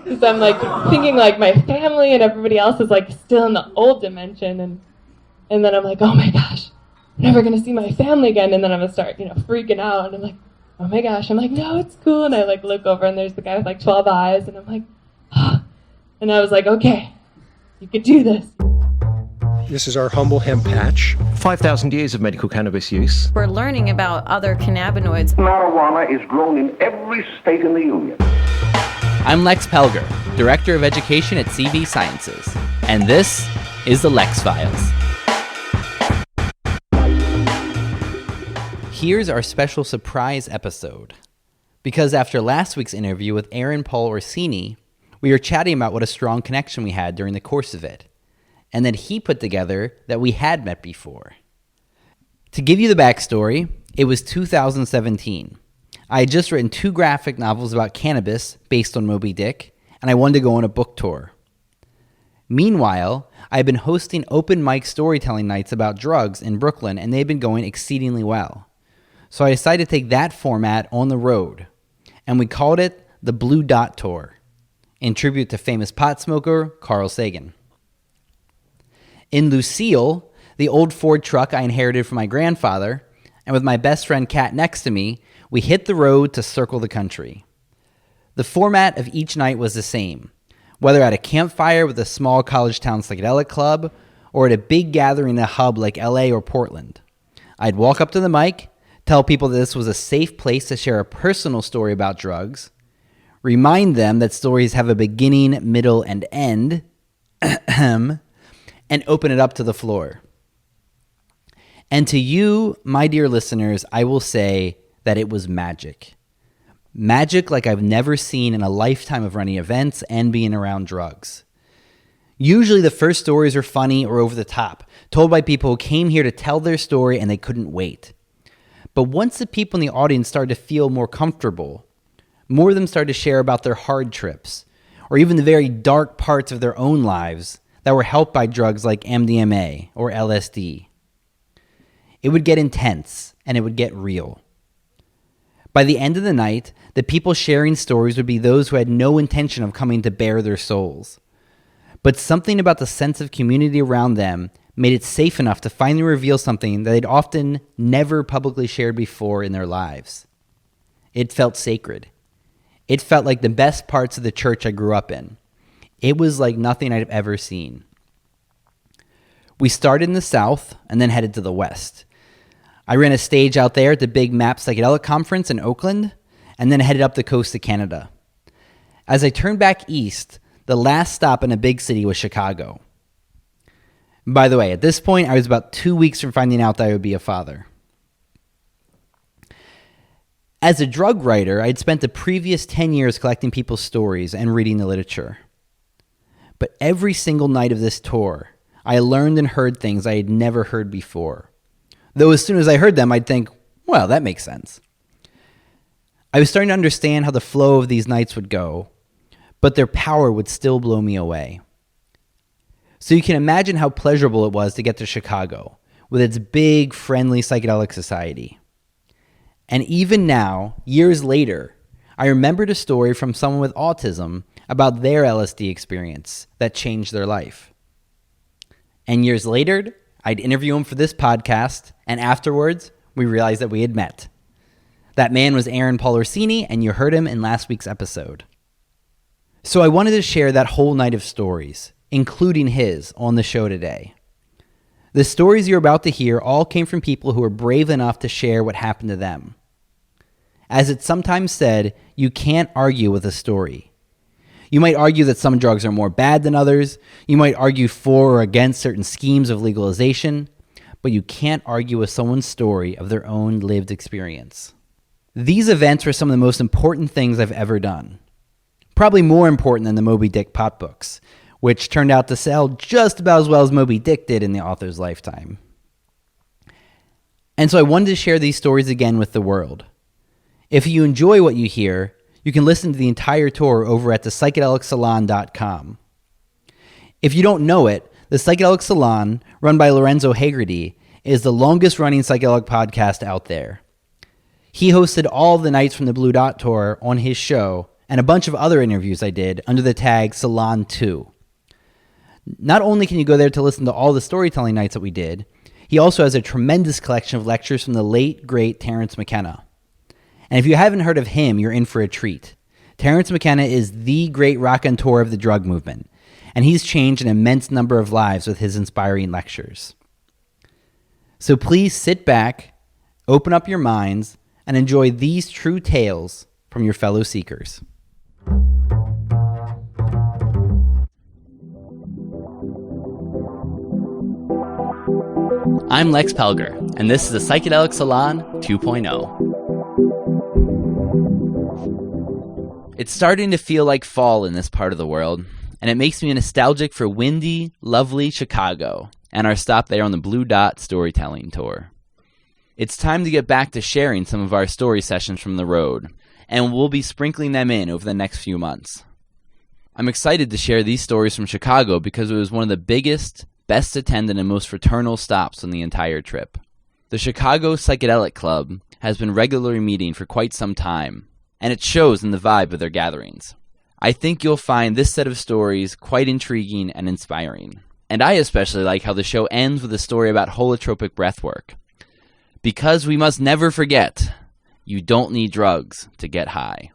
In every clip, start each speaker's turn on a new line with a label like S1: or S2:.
S1: Because I'm like thinking like my family and everybody else is like still in the old dimension, and then I'm like, oh my gosh, I'm never gonna see my family again, and then I'm gonna start, freaking out, and I'm like, oh my gosh, I'm like, no, it's cool, and I like look over and there's the guy with like 12 eyes, and I'm like, ah. And I was like, okay, you could do this.
S2: This is our humble hemp patch.
S3: 5,000 years of medical cannabis use.
S4: We're learning about other cannabinoids.
S5: Marijuana is grown in every state in the Union.
S6: I'm Lex Pelger, Director of Education at CVS Sciences, and this is the Lex Files. Here's our special surprise episode. Because after last week's interview with Aaron Paul Orsini, we were chatting about what a strong connection we had during the course of it, and then he put together that we had met before. To give you the backstory, it was 2017. I had just written 2 graphic novels about cannabis based on Moby-Dick, and I wanted to go on a book tour. Meanwhile, I had been hosting open mic storytelling nights about drugs in Brooklyn, and they had been going exceedingly well. So I decided to take that format on the road, and we called it the Blue Dot Tour, in tribute to famous pot smoker Carl Sagan. In Lucille, the old Ford truck I inherited from my grandfather, and with my best friend Kat next to me, we hit the road to circle the country. The format of each night was the same, whether at a campfire with a small college town psychedelic club or at a big gathering in a hub like LA or Portland. I'd walk up to the mic, tell people that this was a safe place to share a personal story about drugs, remind them that stories have a beginning, middle, and end, and open it up to the floor. And to you, my dear listeners, I will say that it was magic. Magic like I've never seen in a lifetime of running events and being around drugs. Usually the first stories are funny or over the top, told by people who came here to tell their story and they couldn't wait. But once the people in the audience started to feel more comfortable, more of them started to share about their hard trips, or even the very dark parts of their own lives that were helped by drugs like MDMA or LSD. It would get intense, and it would get real. By the end of the night, the people sharing stories would be those who had no intention of coming to bare their souls. But something about the sense of community around them made it safe enough to finally reveal something that they'd often never publicly shared before in their lives. It felt sacred. It felt like the best parts of the church I grew up in. It was like nothing I'd ever seen. We started in the South and then headed to the West. I ran a stage out there at the Big Map Psychedelic Conference in Oakland, and then headed up the coast of Canada. As I turned back east, the last stop in a big city was Chicago. By the way, at this point, I was about 2 weeks from finding out that I would be a father. As a drug writer, I'd spent the previous 10 years collecting people's stories and reading the literature. But every single night of this tour, I learned and heard things I had never heard before. Though as soon as I heard them, I'd think, well, that makes sense. I was starting to understand how the flow of these nights would go, but their power would still blow me away. So you can imagine how pleasurable it was to get to Chicago, with its big, friendly psychedelic society. And even now, years later, I remembered a story from someone with autism about their LSD experience that changed their life. And years later, I'd interview him for this podcast, and afterwards, we realized that we had met. That man was Aaron Paul Orsini, and you heard him in last week's episode. So I wanted to share that whole night of stories, including his, on the show today. The stories you're about to hear all came from people who were brave enough to share what happened to them. As it's sometimes said, you can't argue with a story. You might argue that some drugs are more bad than others. You might argue for or against certain schemes of legalization, but you can't argue with someone's story of their own lived experience. These events were some of the most important things I've ever done. Probably more important than the Moby-Dick pot books, which turned out to sell just about as well as Moby-Dick did in the author's lifetime. And so I wanted to share these stories again with the world. If you enjoy what you hear, you can listen to the entire tour over at thepsychedelicsalon.com. If you don't know it, the Psychedelic Salon, run by Lorenzo Hagerty, is the longest-running psychedelic podcast out there. He hosted all the Nights from the Blue Dot tour on his show and a bunch of other interviews I did under the tag Salon 2. Not only can you go there to listen to all the storytelling nights that we did, he also has a tremendous collection of lectures from the late, great Terence McKenna. And if you haven't heard of him, you're in for a treat. Terence McKenna is the great raconteur of the drug movement, and he's changed an immense number of lives with his inspiring lectures. So please sit back, open up your minds, and enjoy these true tales from your fellow seekers. I'm Lex Pelger, and this is the Psychedelic Salon 2.0. It's starting to feel like fall in this part of the world, and it makes me nostalgic for windy, lovely Chicago and our stop there on the Blue Dot storytelling tour. It's time to get back to sharing some of our story sessions from the road, and we'll be sprinkling them in over the next few months. I'm excited to share these stories from Chicago because it was one of the biggest, best attended, and most fraternal stops on the entire trip. The Chicago Psychedelic Club has been regularly meeting for quite some time, and it shows in the vibe of their gatherings. I think you'll find this set of stories quite intriguing and inspiring. And I especially like how the show ends with a story about holotropic breathwork. Because we must never forget, you don't need drugs to get high.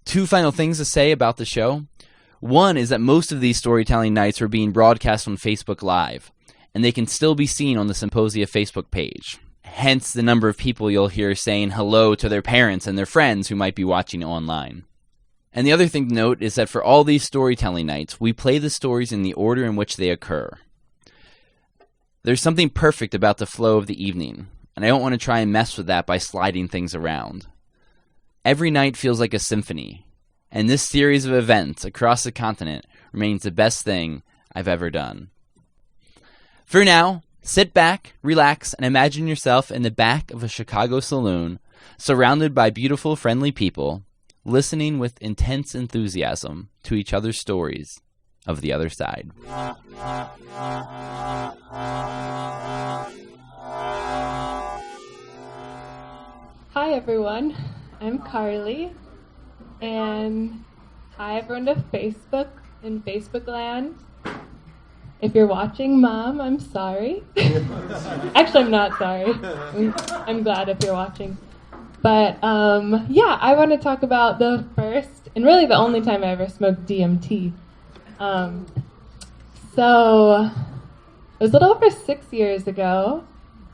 S6: Two final things to say about the show. One is that most of these storytelling nights are being broadcast on Facebook Live, and they can still be seen on the Symposia Facebook page. Hence the number of people you'll hear saying hello to their parents and their friends who might be watching online. And the other thing to note is that for all these storytelling nights, we play the stories in the order in which they occur. There's something perfect about the flow of the evening, and I don't want to try and mess with that by sliding things around. Every night feels like a symphony, and this series of events across the continent remains the best thing I've ever done. For now, sit back, relax, and imagine yourself in the back of a Chicago saloon, surrounded by beautiful, friendly people, listening with intense enthusiasm to each other's stories of the other side.
S1: Hi everyone, I'm Carly, and hi everyone to Facebook and Facebook land. If you're watching, Mom, I'm sorry. Actually, I'm not sorry. I'm glad if you're watching. But yeah, I want to talk about the first and really the only time I ever smoked DMT. So it was a little over 6 years ago,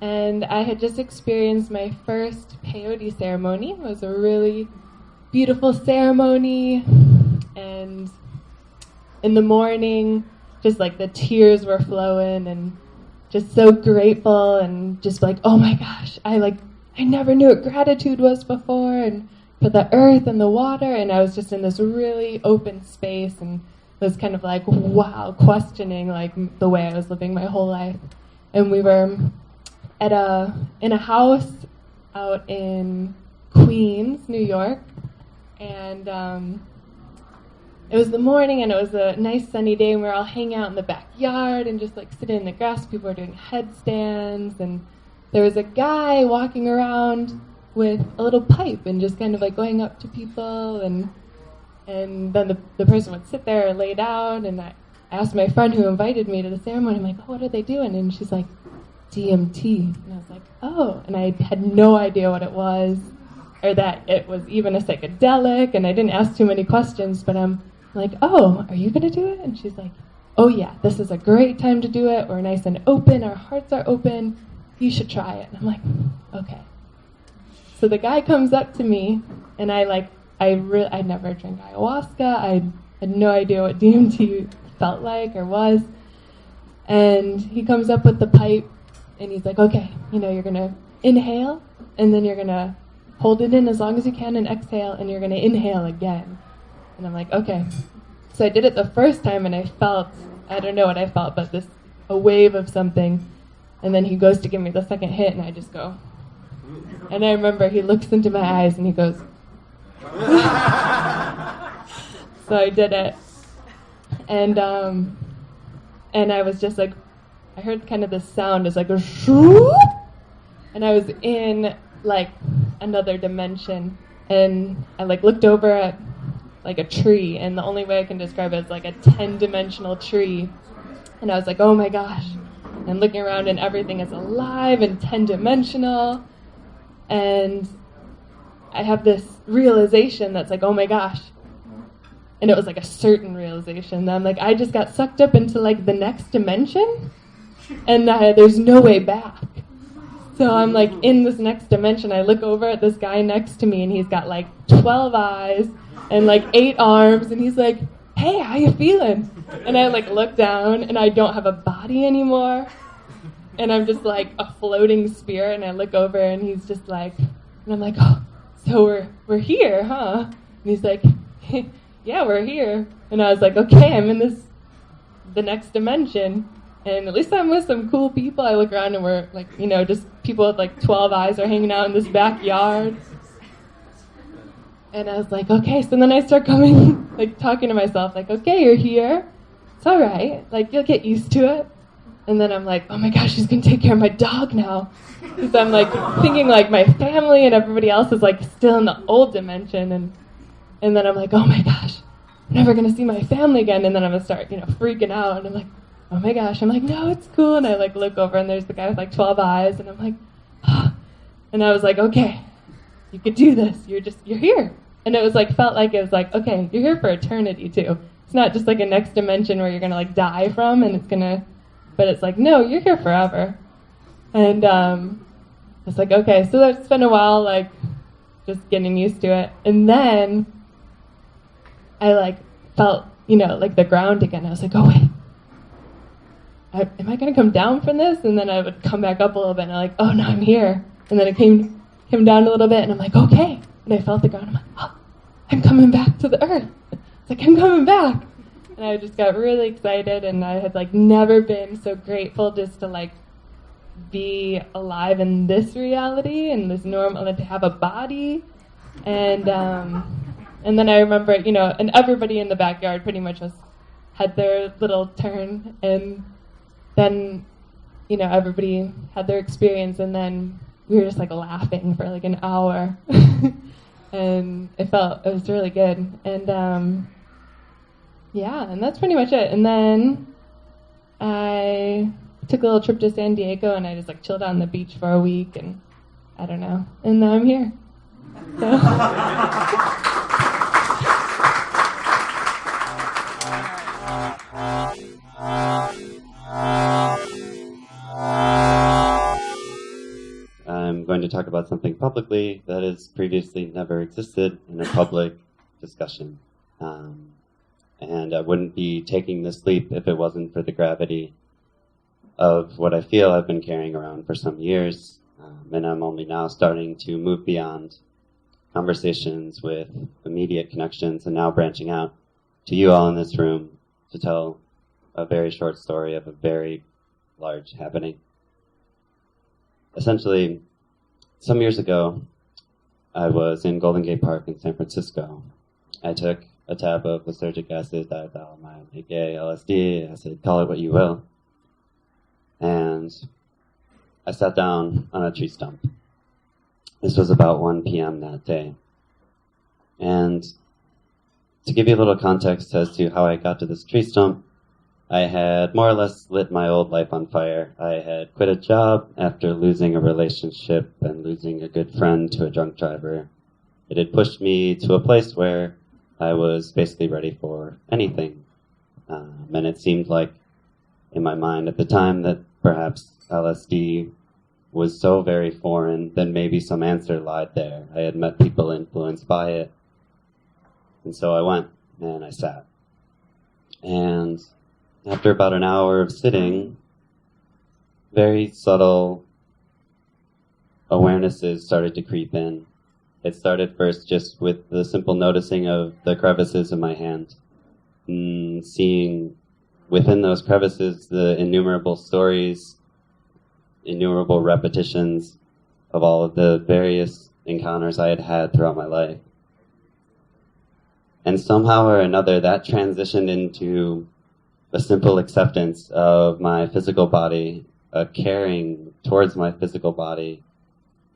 S1: and I had just experienced my first peyote ceremony. It was a really beautiful ceremony, and in the morning, just like the tears were flowing, and just so grateful, and just like, oh my gosh, I never knew what gratitude was before, and for the earth and the water, and I was just in this really open space, and was kind of like, wow, questioning like the way I was living my whole life. And we were in a house out in Queens, New York, and it was the morning, and it was a nice sunny day, and we were all hanging out in the backyard and just like sitting in the grass. People were doing headstands, and there was a guy walking around with a little pipe and just kind of like going up to people, and then the person would sit there and lay down, and I asked my friend who invited me to the ceremony, I'm like, oh, what are they doing? And she's like, DMT. And I was like, oh, and I had no idea what it was, or that it was even a psychedelic, and I didn't ask too many questions, but I'm like, oh, are you gonna do it? And she's like, oh yeah, this is a great time to do it. We're nice and open, our hearts are open, you should try it. And I'm like, okay. So the guy comes up to me, and I never drank ayahuasca. I had no idea what DMT felt like or was. And he comes up with the pipe, and he's like, okay, you're gonna inhale, and then you're gonna hold it in as long as you can and exhale, and you're gonna inhale again. And I'm like, okay. So I did it the first time, and I felt, I don't know what I felt, but a wave of something. And then he goes to give me the second hit, and I just go. And I remember he looks into my eyes, and he goes. So I did it. And I was just like, I heard kind of this sound as like a shoo, and I was in like another dimension, and I like looked over at like a tree, and the only way I can describe it is like a 10-dimensional tree, and I was like, oh my gosh, and looking around and everything is alive and 10-dimensional, and I have this realization that's like, oh my gosh, and it was like a certain realization that I'm like, I just got sucked up into like the next dimension, and there's no way back. So I'm like in this next dimension. I look over at this guy next to me, and he's got like 12 eyes and like 8 arms, and he's like, hey, how you feeling? And I like look down, and I don't have a body anymore, and I'm just like a floating spirit, and I look over, and he's just like, and I'm like, oh, so we're here, huh? And he's like, yeah, we're here. And I was like, okay, I'm in the next dimension. And at least I'm with some cool people. I look around and we're like, you know, just people with like 12 eyes are hanging out in this backyard. And I was like, okay. So then I start coming, like talking to myself, like, okay, you're here. It's all right. Like, you'll get used to it. And then I'm like, oh my gosh, she's going to take care of my dog now. Because I'm like thinking like my family and everybody else is like still in the old dimension. And then I'm like, oh my gosh, I'm never going to see my family again. And then I'm going to start, you know, freaking out. And I'm like, oh my gosh. I'm like, no, it's cool. And I like look over, and there's the guy with like 12 eyes. And I'm like, ah. And I was like, okay, you could do this. You're here. And it was like, felt like it was like, okay, you're here for eternity too. It's not just like a next dimension where you're going to like die from, and it's going to, but it's like, no, you're here forever. And it's like, okay, so it's been a while, like just getting used to it. And then I like felt, you know, like the ground again. I was like, oh wait, am I going to come down from this? And then I would come back up a little bit, and I'm like, oh no, I'm here. And then it came down a little bit, and I'm like, okay. And I felt the ground. I'm like, oh, I'm coming back to the earth. It's like, I'm coming back. And I just got really excited, and I had like never been so grateful just to like be alive in this reality and this normal, and to have a body. And then I remember, you know, and everybody in the backyard pretty much had their little turn, and then, you know, everybody had their experience, and then we were just like laughing for like an hour. And it was really good. And yeah, and that's pretty much it. And then I took a little trip to San Diego, and I just like chilled out on the beach for a week, and I don't know. And now I'm here. So.
S7: I'm going to talk about something publicly that has previously never existed in a public discussion. And I wouldn't be taking this leap if it wasn't for the gravity of what I feel I've been carrying around for some years. And I'm only now starting to move beyond conversations with immediate connections, and now branching out to you all in this room to tell a very short story of a very large happening. Essentially, some years ago, I was in Golden Gate Park in San Francisco. I took a tab of lysergic acid, diethylamide, aka LSD, acid, call it what you will. And I sat down on a tree stump. This was about 1 p.m. that day. And to give you a little context as to how I got to this tree stump, I had more or less lit my old life on fire. I had quit a job after losing a relationship and losing a good friend to a drunk driver. It had pushed me to a place where I was basically ready for anything. And it seemed like, in my mind at the time, that perhaps LSD was so very foreign that maybe some answer lied there. I had met people influenced by it. And so I went, and I sat. And after about an hour of sitting, very subtle awarenesses started to creep in. It started first just with the simple noticing of the crevices in my hand, seeing within those crevices the innumerable stories, innumerable repetitions of all of the various encounters I had had throughout my life. And somehow or another, that transitioned into a simple acceptance of my physical body, a caring towards my physical body,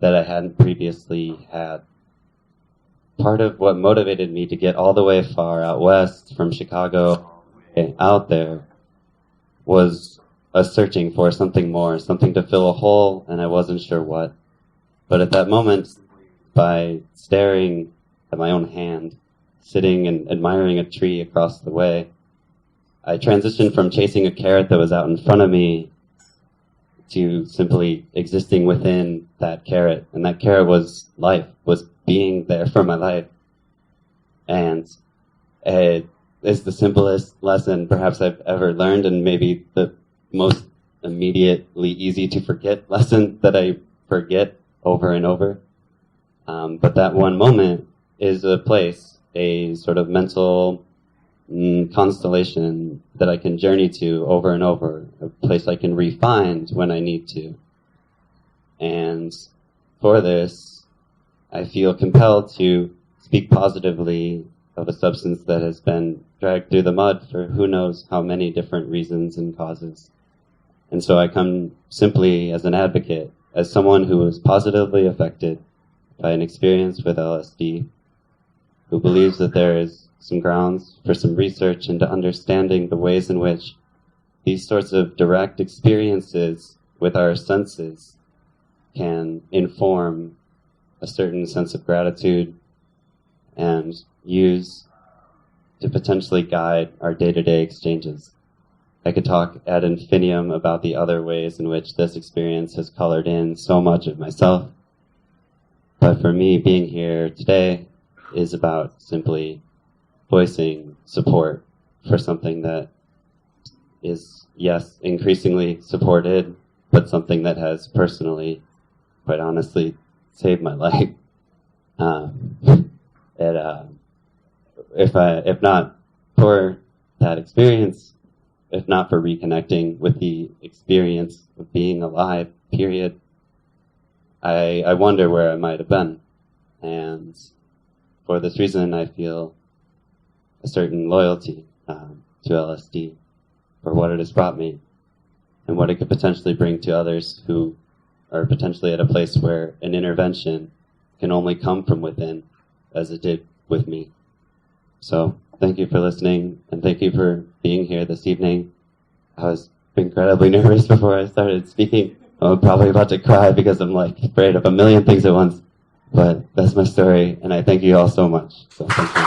S7: that I hadn't previously had. Part of what motivated me to get all the way far out west from Chicago out there was a searching for something more, something to fill a hole, and I wasn't sure what. But at that moment, by staring at my own hand, sitting and admiring a tree across the way, I transitioned from chasing a carrot that was out in front of me to simply existing within that carrot. And that carrot was life, was being there for my life. And it is the simplest lesson perhaps I've ever learned, and maybe the most immediately easy to forget lesson that I forget over and over. But that one moment is a place, a sort of mental constellation that I can journey to over and over, a place I can re-find when I need to. And for this, I feel compelled to speak positively of a substance that has been dragged through the mud for who knows how many different reasons and causes. And so I come simply as an advocate, as someone who was positively affected by an experience with LSD, who believes that there is some grounds for some research into understanding the ways in which these sorts of direct experiences with our senses can inform a certain sense of gratitude and use to potentially guide our day-to-day exchanges. I could talk ad infinitum about the other ways in which this experience has colored in so much of myself. But for me, being here today is about simply voicing support for something that is, yes, increasingly supported, but something that has personally, quite honestly, saved my life. If not for that experience, if not for reconnecting with the experience of being alive, period, I wonder where I might have been. And for this reason, I feel a certain loyalty to LSD for what it has brought me and what it could potentially bring to others who are potentially at a place where an intervention can only come from within, as it did with me. So thank you for listening, and thank you for being here this evening. I was incredibly nervous before I started speaking. I'm probably about to cry because I'm afraid of a million things at once. But that's my story, and I thank you all so much. So thank you.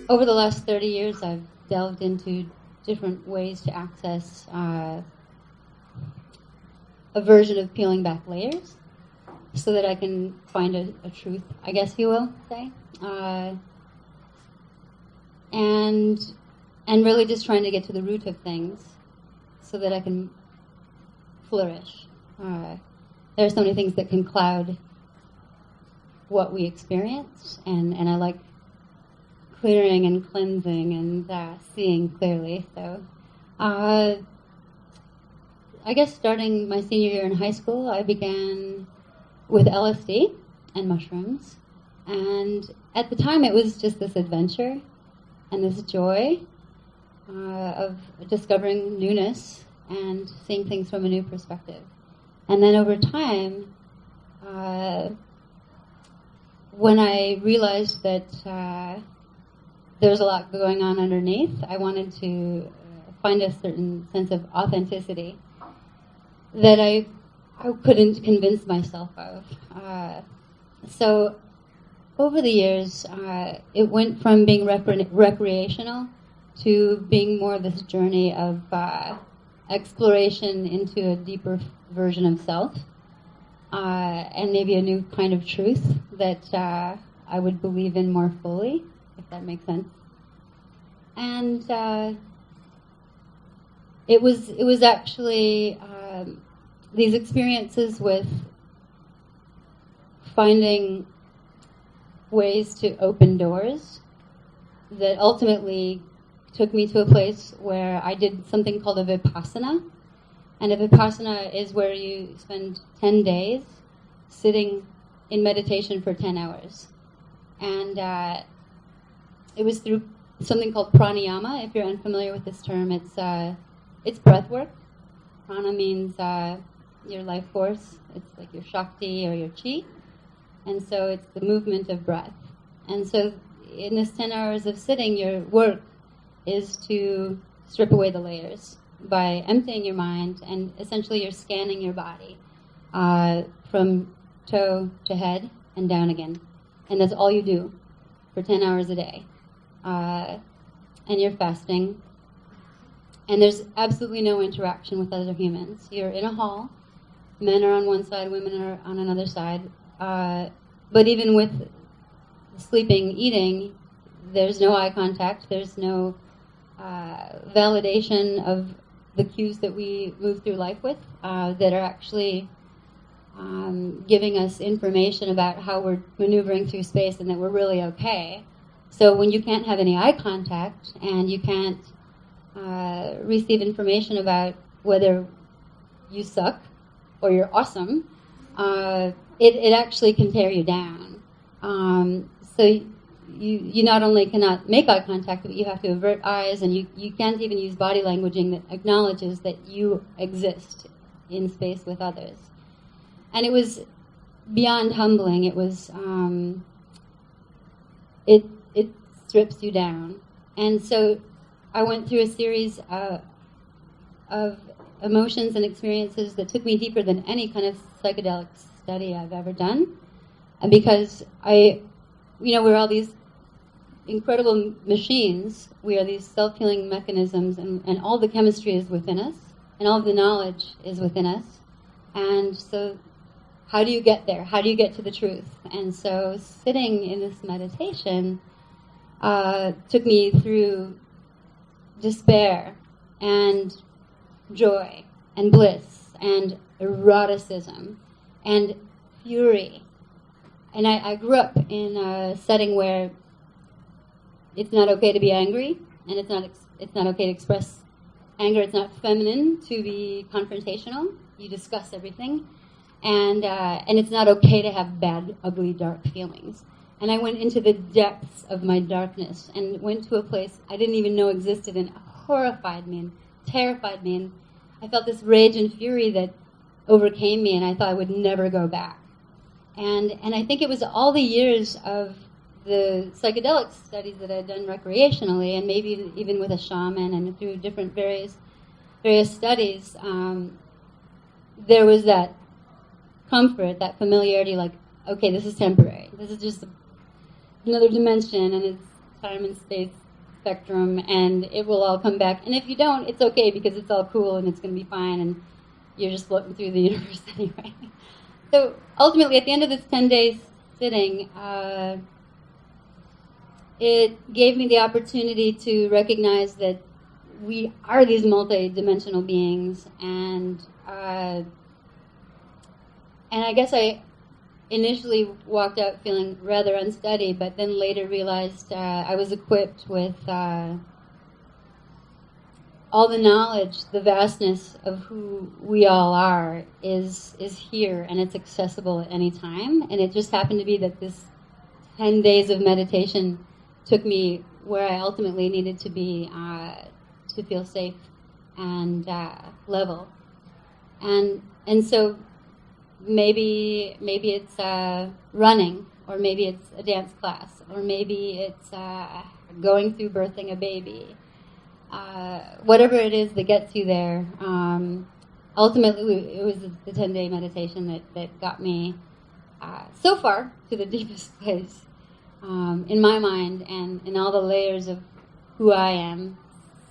S8: Over the last 30 years, I've delved into different ways to access a version of peeling back layers so that I can find a truth, I guess you will say. And really just trying to get to the root of things so that I can flourish. There are so many things that can cloud what we experience, and I like clearing and cleansing and seeing clearly. So I guess starting my senior year in high school, I began with LSD and mushrooms. And at the time, it was just this adventure and this joy of discovering newness and seeing things from a new perspective. And then over time, when I realized that there was a lot going on underneath, I wanted to find a certain sense of authenticity that I couldn't convince myself of. So over the years, it went from being recreational to being more of this journey of exploration into a deeper version of self, and maybe a new kind of truth that I would believe in more fully, if that makes sense. And it was actually these experiences with finding ways to open doors that ultimately took me to a place where I did something called a vipassana. And a vipassana is where you spend 10 days sitting in meditation for 10 hours. And it was through something called pranayama. If you're unfamiliar with this term, it's breath work. Prana means your life force. It's like your shakti or your chi. And so it's the movement of breath. And so in this 10 hours of sitting, your work is to strip away the layers by emptying your mind, and essentially you're scanning your body from toe to head and down again. And that's all you do for 10 hours a day. And you're fasting. And there's absolutely no interaction with other humans. You're in a hall. Men are on one side, women are on another side. But even with sleeping, eating, there's no eye contact. There's no validation of the cues that we move through life with that are actually giving us information about how we're maneuvering through space and that we're really okay. So when you can't have any eye contact and you can't receive information about whether you suck or you're awesome, it actually can tear you down. So you not only cannot make eye contact, but you have to avert eyes, and you can't even use body languaging that acknowledges that you exist in space with others. And it was beyond humbling. It was it strips you down. And so I went through a series of emotions and experiences that took me deeper than any kind of psychedelic study I've ever done. And because we're all these incredible machines. We are these self-healing mechanisms, and all the chemistry is within us, and all of the knowledge is within us. And so how do you get there? How do you get to the truth? And so sitting in this meditation took me through despair and joy and bliss and eroticism and fury. And I grew up in a setting where it's not okay to be angry, and it's not okay to express anger. It's not feminine to be confrontational. You discuss everything, and it's not okay to have bad, ugly, dark feelings. And I went into the depths of my darkness and went to a place I didn't even know existed, and horrified me and terrified me. And I felt this rage and fury that overcame me, and I thought I would never go back. And I think it was all the years of the psychedelic studies that I'd done recreationally, and maybe even with a shaman and through different various studies, there was that comfort, that familiarity, like, okay, this is temporary. This is just another dimension, and it's time and space spectrum, and it will all come back. And if you don't, it's okay, because it's all cool and it's going to be fine, and you're just floating through the universe anyway. So ultimately, at the end of this 10-day sitting, it gave me the opportunity to recognize that we are these multi-dimensional beings, and I guess I initially walked out feeling rather unsteady, but then later realized I was equipped with all the knowledge, the vastness of who we all are is here, and it's accessible at any time. And it just happened to be that this 10 days of meditation took me where I ultimately needed to be to feel safe and level. And so maybe it's running, or maybe it's a dance class, or maybe it's going through birthing a baby. Whatever it is that gets you there, ultimately it was the 10-day meditation that got me so far to the deepest place in my mind, and in all the layers of who I am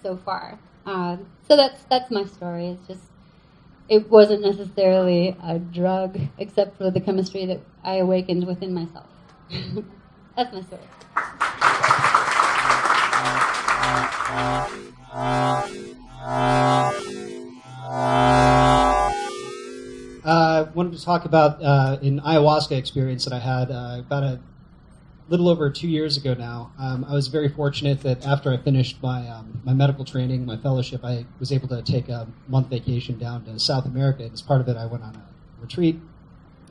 S8: so far. So that's my story. It's just, it wasn't necessarily a drug, except for the chemistry that I awakened within myself. That's my story.
S2: I wanted to talk about an ayahuasca experience that I had about a little over 2 years ago now. I was very fortunate that after I finished my medical training, my fellowship, I was able to take a month vacation down to South America. And as part of it, I went on a retreat.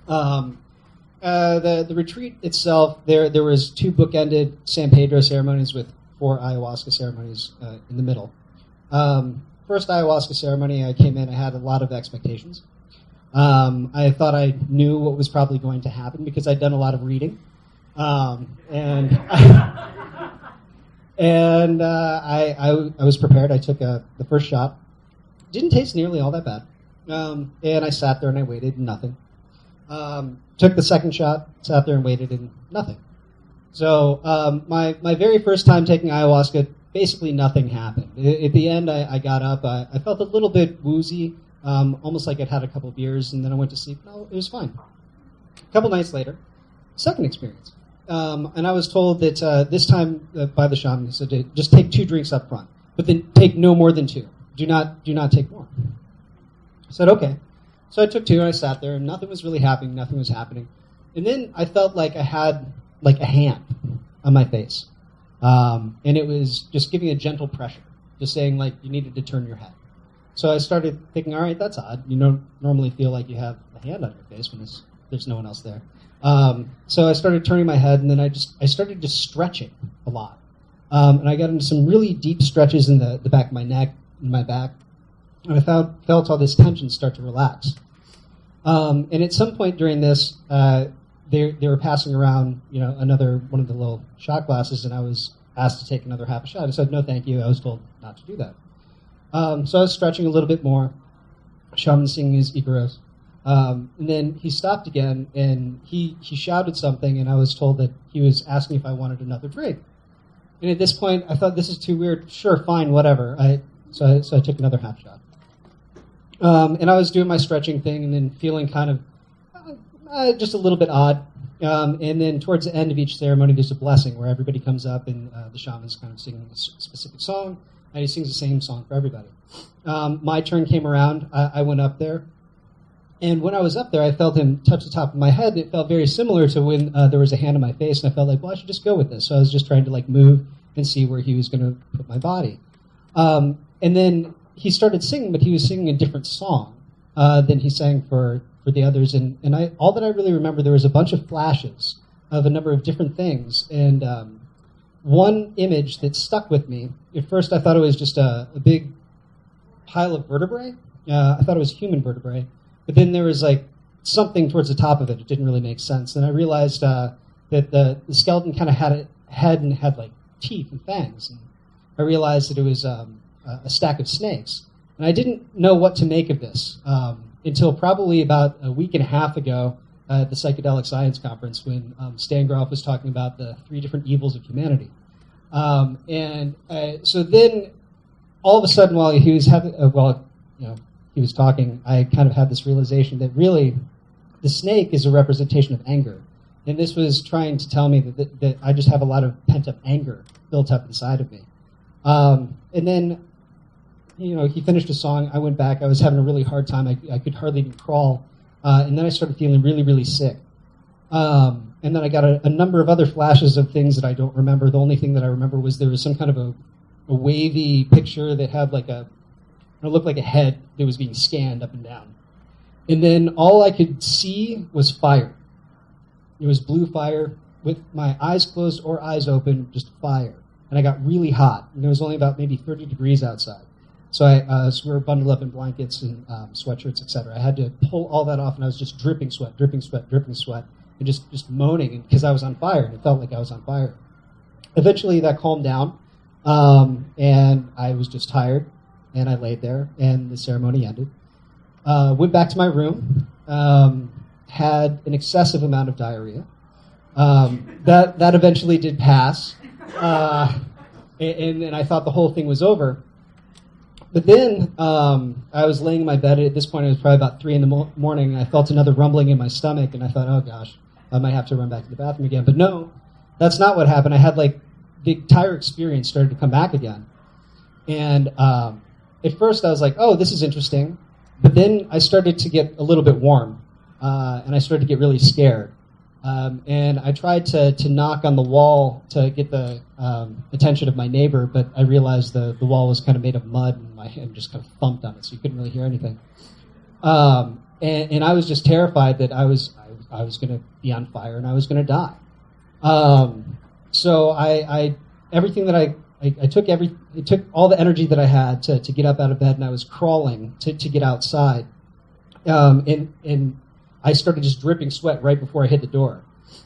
S2: The retreat itself, there was 2 bookended San Pedro ceremonies with 4 ayahuasca ceremonies in the middle. First ayahuasca ceremony, I came in, I had a lot of expectations. I thought I knew what was probably going to happen because I'd done a lot of reading. And I was prepared. I took the first shot. Didn't taste nearly all that bad. And I sat there and I waited, and nothing. Took the second shot, sat there and waited, and nothing. So my very first time taking ayahuasca, basically nothing happened. At the end, I got up. I felt a little bit woozy, almost like I'd had a couple beers, and then I went to sleep. No, it was fine. A couple nights later, second experience. And I was told that this time by the shaman, he said, just take 2 drinks up front, but then take no more than 2. Do not take more. I said, okay. So I took 2 and I sat there and nothing was really happening. Nothing was happening. And then I felt like I had like a hand on my face. And it was just giving a gentle pressure, just saying like you needed to turn your head. So I started thinking, all right, that's odd. You don't normally feel like you have a hand on your face when there's no one else there. So I started turning my head, and then I started just stretching a lot. And I got into some really deep stretches in the back of my neck, in my back, and I felt all this tension start to relax. And at some point during this, they were passing around, another one of the little shot glasses, and I was asked to take another half a shot. I said, no, thank you. I was told not to do that. So I was stretching a little bit more, shaman singing his Icaros. And then he stopped again, and he shouted something, and I was told that he was asking if I wanted another drink. And at this point, I thought, this is too weird. Sure, fine, whatever. So I took another half shot. And I was doing my stretching thing and then feeling kind of just a little bit odd. And then towards the end of each ceremony, there's a blessing where everybody comes up and the shaman's kind of singing a specific song, and he sings the same song for everybody. My turn came around. I went up there. And when I was up there, I felt him touch the top of my head. It felt very similar to when there was a hand on my face, and I felt like, well, I should just go with this. So I was just trying to like move and see where he was going to put my body. And then he started singing, but he was singing a different song than he sang for the others. And all that I really remember, there was a bunch of flashes of a number of different things. And one image that stuck with me, at first I thought it was just a big pile of vertebrae. I thought it was human vertebrae. But then there was like something towards the top of it. It didn't really make sense. And I realized that the skeleton kind of had a head and had like teeth and fangs. And I realized that it was a stack of snakes. And I didn't know what to make of this until probably about a week and a half ago at the Psychedelic Science Conference when Stan Groff was talking about the 3 different evils of humanity. So then all of a sudden while he was having, he was talking, I kind of had this realization that really the snake is a representation of anger. And this was trying to tell me that I just have a lot of pent-up anger built up inside of me. And then, he finished a song. I went back. I was having a really hard time. I could hardly even crawl. And then I started feeling really, really sick. And then I got a number of other flashes of things that I don't remember. The only thing that I remember was there was some kind of a wavy picture that had like it looked like a head that was being scanned up and down. And then all I could see was fire. It was blue fire with my eyes closed or eyes open, just fire. And I got really hot. And it was only about maybe 30 degrees outside. So we were bundled up in blankets and sweatshirts, etc. I had to pull all that off, and I was just dripping sweat, and just moaning because I was on fire, and it felt like I was on fire. Eventually that calmed down, and I was just tired. And I laid there, and the ceremony ended. Went back to my room, had an excessive amount of diarrhea. That eventually did pass, and I thought the whole thing was over. But then I was laying in my bed. At this point, it was probably about 3 in the morning, and I felt another rumbling in my stomach, and I thought, oh gosh, I might have to run back to the bathroom again. But no, that's not what happened. I had like the entire experience started to come back again. And at first I was like, oh, this is interesting. But then I started to get a little bit warm, and I started to get really scared. And I tried to knock on the wall to get the attention of my neighbor, but I realized the wall was kind of made of mud, and my hand just kind of thumped on it, so you couldn't really hear anything. And I was just terrified that I was going to be on fire and I was going to die. So I everything that I I took it took all the energy that I had to get up out of bed, and I was crawling to get outside. And I started just dripping sweat right before I hit the door.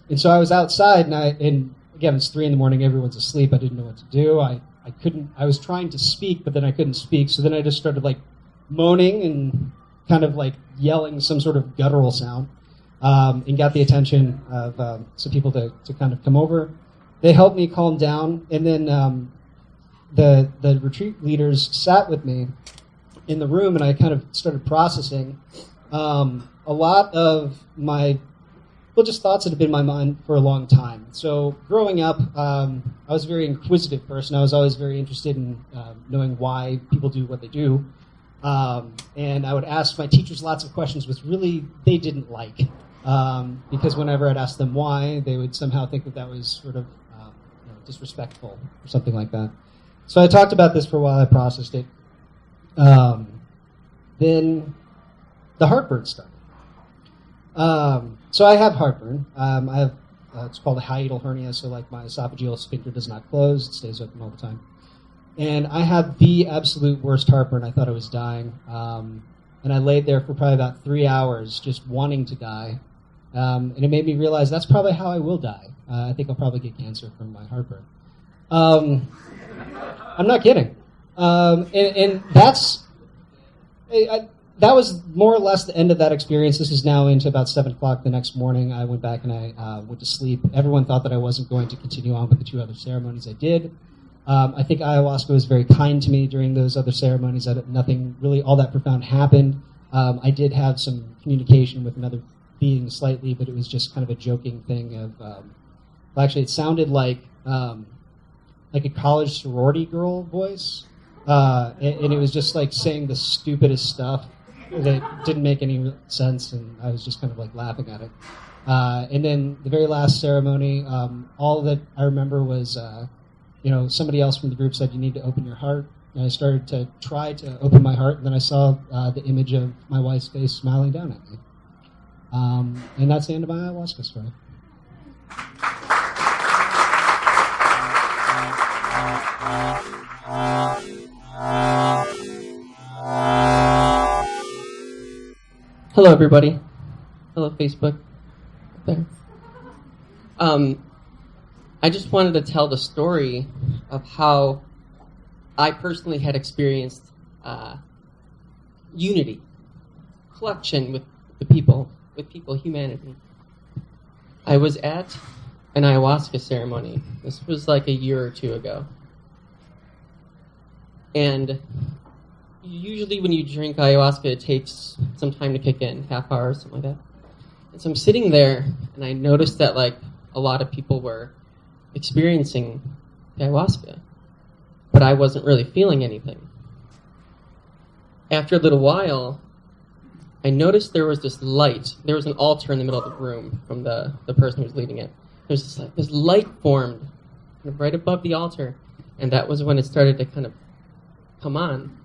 S2: And so I was outside, and again, it's 3 a.m, everyone's asleep. I didn't know what to do. I was trying to speak, but then I couldn't speak. So then I just started like moaning and kind of like yelling some sort of guttural sound, and got the attention of some people to kind of come over. They helped me calm down, and then the retreat leaders sat with me in the room, and I kind of started processing a lot of my just thoughts that have been in my mind for a long time. So growing up, I was a very inquisitive person. I was always very interested in knowing why people do what they do. And I would ask my teachers lots of questions which really they didn't like. Because whenever I'd ask them why, they would somehow think that was sort of disrespectful or something like that. So I talked about this for a while. I processed it. Then the heartburn started. So I have heartburn. I have it's called a hiatal hernia. So like my esophageal sphincter does not close; it stays open all the time. And I had the absolute worst heartburn. I thought I was dying. And I laid there for probably about 3 hours, just wanting to die. And it made me realize that's probably how I will die. I think I'll probably get cancer from my heartburn. I'm not kidding. And that's that was more or less the end of that experience. This is now into about 7 o'clock the next morning. I went back and I went to sleep. Everyone thought that I wasn't going to continue on with the 2 other ceremonies. I did. I think ayahuasca was very kind to me during those other ceremonies. Nothing really all that profound happened. I did have some communication with another being slightly, but it was just kind of a joking thing of, well, actually it sounded like a college sorority girl voice. And it was just like saying the stupidest stuff that didn't make any sense, and I was just kind of like laughing at it. And then the very last ceremony, all that I remember was, somebody else from the group said, "You need to open your heart." And I started to try to open my heart, and then I saw the image of my wife's face smiling down at me. And that's the end of my ayahuasca story.
S9: Hello, everybody. Hello, Facebook. There. I just wanted to tell the story of how I personally had experienced unity, collection with people, humanity. I was at an ayahuasca ceremony. This was like a year or 2 ago. And usually when you drink ayahuasca, it takes some time to kick in, half hour or something like that. And so I'm sitting there, and I noticed that like a lot of people were experiencing the ayahuasca, but I wasn't really feeling anything. After a little while, I noticed there was this light. There was an altar in the middle of the room from the person who was leading it. There's this light formed kind of right above the altar, and that was when it started to kind of come on.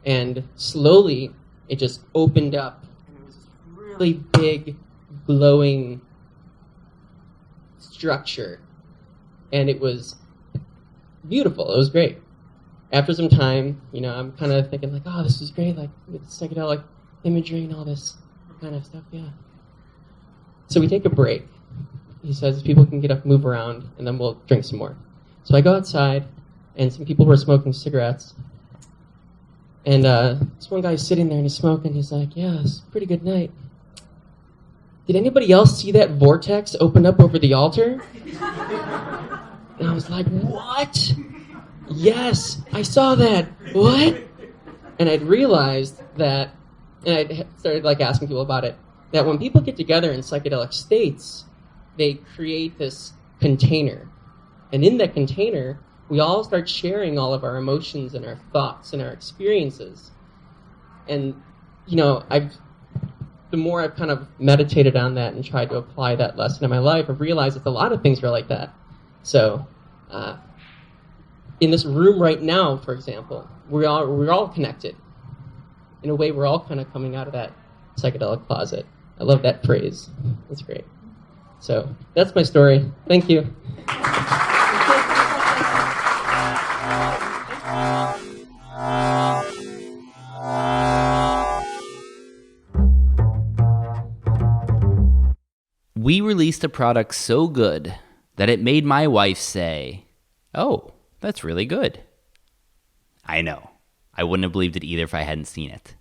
S9: And slowly, it just opened up, and it was this really big, glowing structure. And it was beautiful. It was great. After some time, I'm kind of thinking like, oh, this is great, like with psychedelic imagery and all this kind of stuff, yeah. So we take a break. He says people can get up, move around, and then we'll drink some more. So I go outside, and some people were smoking cigarettes. And this one guy's sitting there, and he's smoking. He's like, yeah, it's a pretty good night. Did anybody else see that vortex open up over the altar? And I was like, what? Yes, I saw that. What? And I'd realized that, and I started like asking people about it, that when people get together in psychedelic states, they create this container. And in that container, we all start sharing all of our emotions and our thoughts and our experiences. And, the more I've kind of meditated on that and tried to apply that lesson in my life, I've realized that a lot of things are like that. So, in this room right now, for example, we're all connected. In a way, we're all kind of coming out of that psychedelic closet. I love that phrase. That's great. So, that's my story. Thank you.
S6: We released a product so good that it made my wife say, "Oh, that's really good." I know. I wouldn't have believed it either if I hadn't seen it.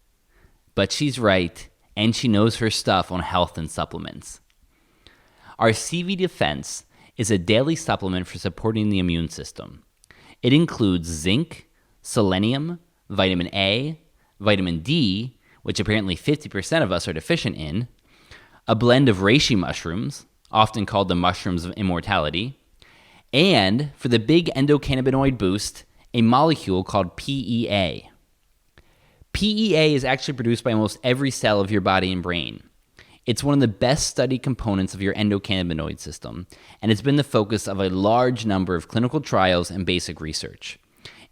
S6: But she's right, and she knows her stuff on health and supplements. Our CV Defense is a daily supplement for supporting the immune system. It includes zinc, selenium, vitamin A, vitamin D, which apparently 50% of us are deficient in, a blend of reishi mushrooms, often called the mushrooms of immortality, and, for the big endocannabinoid boost, a molecule called PEA. PEA is actually produced by almost every cell of your body and brain. It's one of the best studied components of your endocannabinoid system, and it's been the focus of a large number of clinical trials and basic research.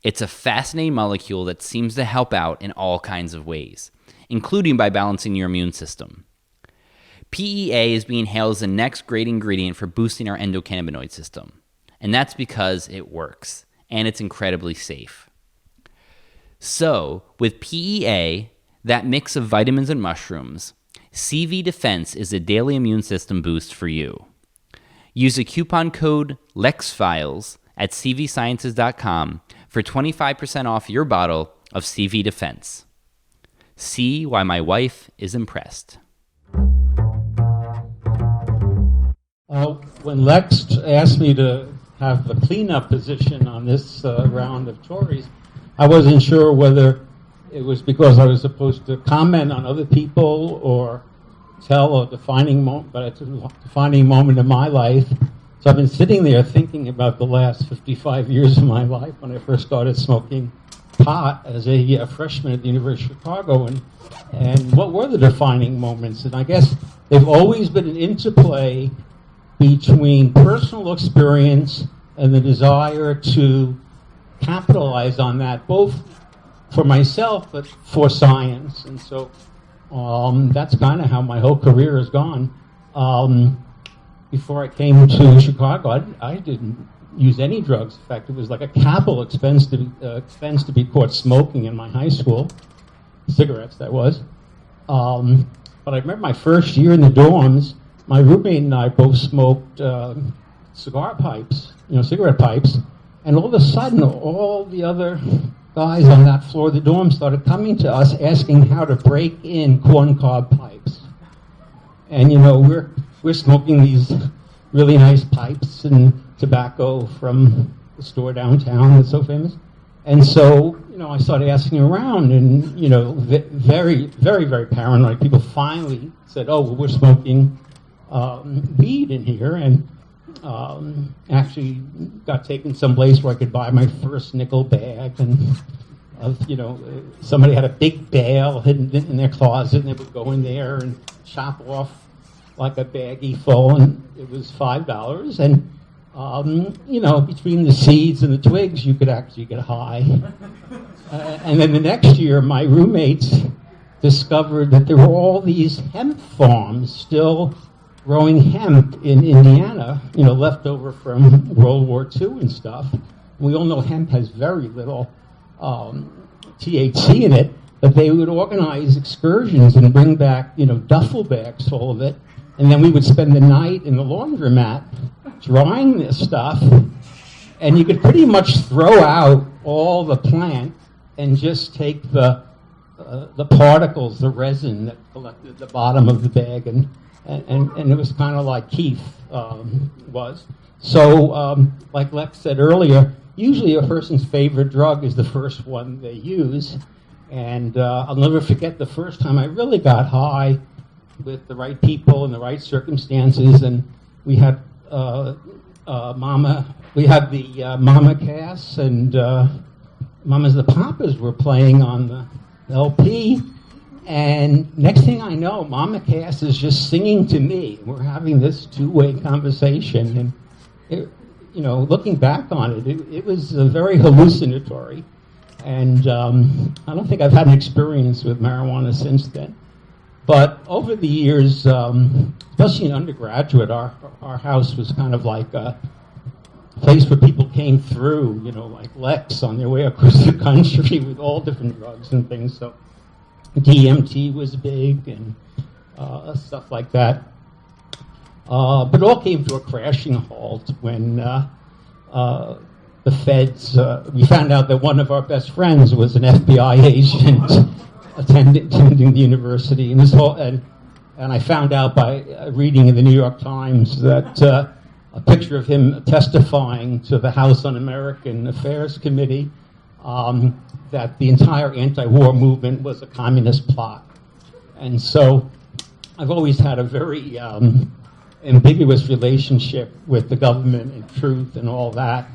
S6: It's a fascinating molecule that seems to help out in all kinds of ways, including by balancing your immune system. PEA is being hailed as the next great ingredient for boosting our endocannabinoid system, and that's because it works, and it's incredibly safe. So, with PEA, that mix of vitamins and mushrooms, CV Defense is a daily immune system boost for you. Use the coupon code Lex Files at cvsciences.com for 25% off your bottle of CV Defense. See why my wife is impressed.
S10: When Lex asked me to have the cleanup position on this round of Tories, I wasn't sure whether it was because I was supposed to comment on other people or tell a defining moment, but it's a defining moment in my life. So I've been sitting there thinking about the last 55 years of my life when I first started smoking pot as a freshman at the University of Chicago, and what were the defining moments? And I guess they've always been an interplay between personal experience and the desire to capitalize on that, both for myself but for science. And so that's kind of how my whole career has gone. Before I came to Chicago, I didn't use any drugs. In fact, it was like a capital expense to be caught smoking in my high school. Cigarettes, that was. But I remember my first year in the dorms, my roommate and I both smoked cigarette pipes, and all of a sudden, all the other guys on that floor of the dorm started coming to us asking how to break in corncob pipes. And we're smoking these really nice pipes and tobacco from the store downtown that's so famous. And so, I started asking around, and, very, very, very paranoid people finally said, "Oh, well, we're smoking weed in here," and actually got taken someplace where I could buy my first nickel bag, and somebody had a big bale hidden in their closet, and they would go in there and chop off like a baggie full, and it was $5, and between the seeds and the twigs, you could actually get high. And then the next year, my roommates discovered that there were all these hemp farms still growing hemp in Indiana, left over from World War II and stuff. We all know hemp has very little THC in it, but they would organize excursions and bring back, duffel bags full of it, and then we would spend the night in the laundromat drying this stuff, and you could pretty much throw out all the plant and just take the particles, the resin that collected at the bottom of the bag, and it was kind of like Keith was. So, like Lex said earlier, usually a person's favorite drug is the first one they use, and I'll never forget the first time I really got high with the right people and the right circumstances, and we had the Mama Cass and Mamas the Papas were playing on the LP, and next thing I know, Mama Cass is just singing to me. We're having this two-way conversation, and it, looking back on it, it was very hallucinatory, and I don't think I've had an experience with marijuana since then. But over the years, especially in undergraduate, our house was kind of like a place where people came through, like Lex on their way across the country with all different drugs and things. So DMT was big and stuff like that. But it all came to a crashing halt when the feds, we found out that one of our best friends was an FBI agent attending the university. And I found out by reading in the New York Times that a picture of him testifying to the House Un-American Affairs Committee that the entire anti-war movement was a communist plot. And so I've always had a very ambiguous relationship with the government and truth and all that.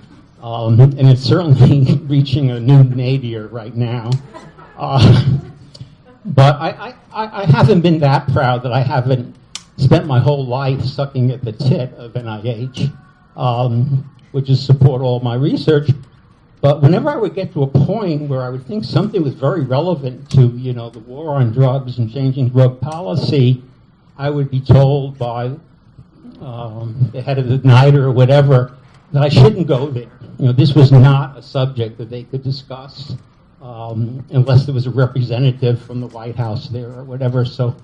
S10: And it's certainly reaching a new nadir right now. But I haven't been that proud that I haven't spent my whole life sucking at the tit of NIH, which is support all my research. But whenever I would get to a point where I would think something was very relevant to, the war on drugs and changing drug policy, I would be told by the head of the NIDA or whatever that I shouldn't go there. This was not a subject that they could discuss unless there was a representative from the White House there or whatever. So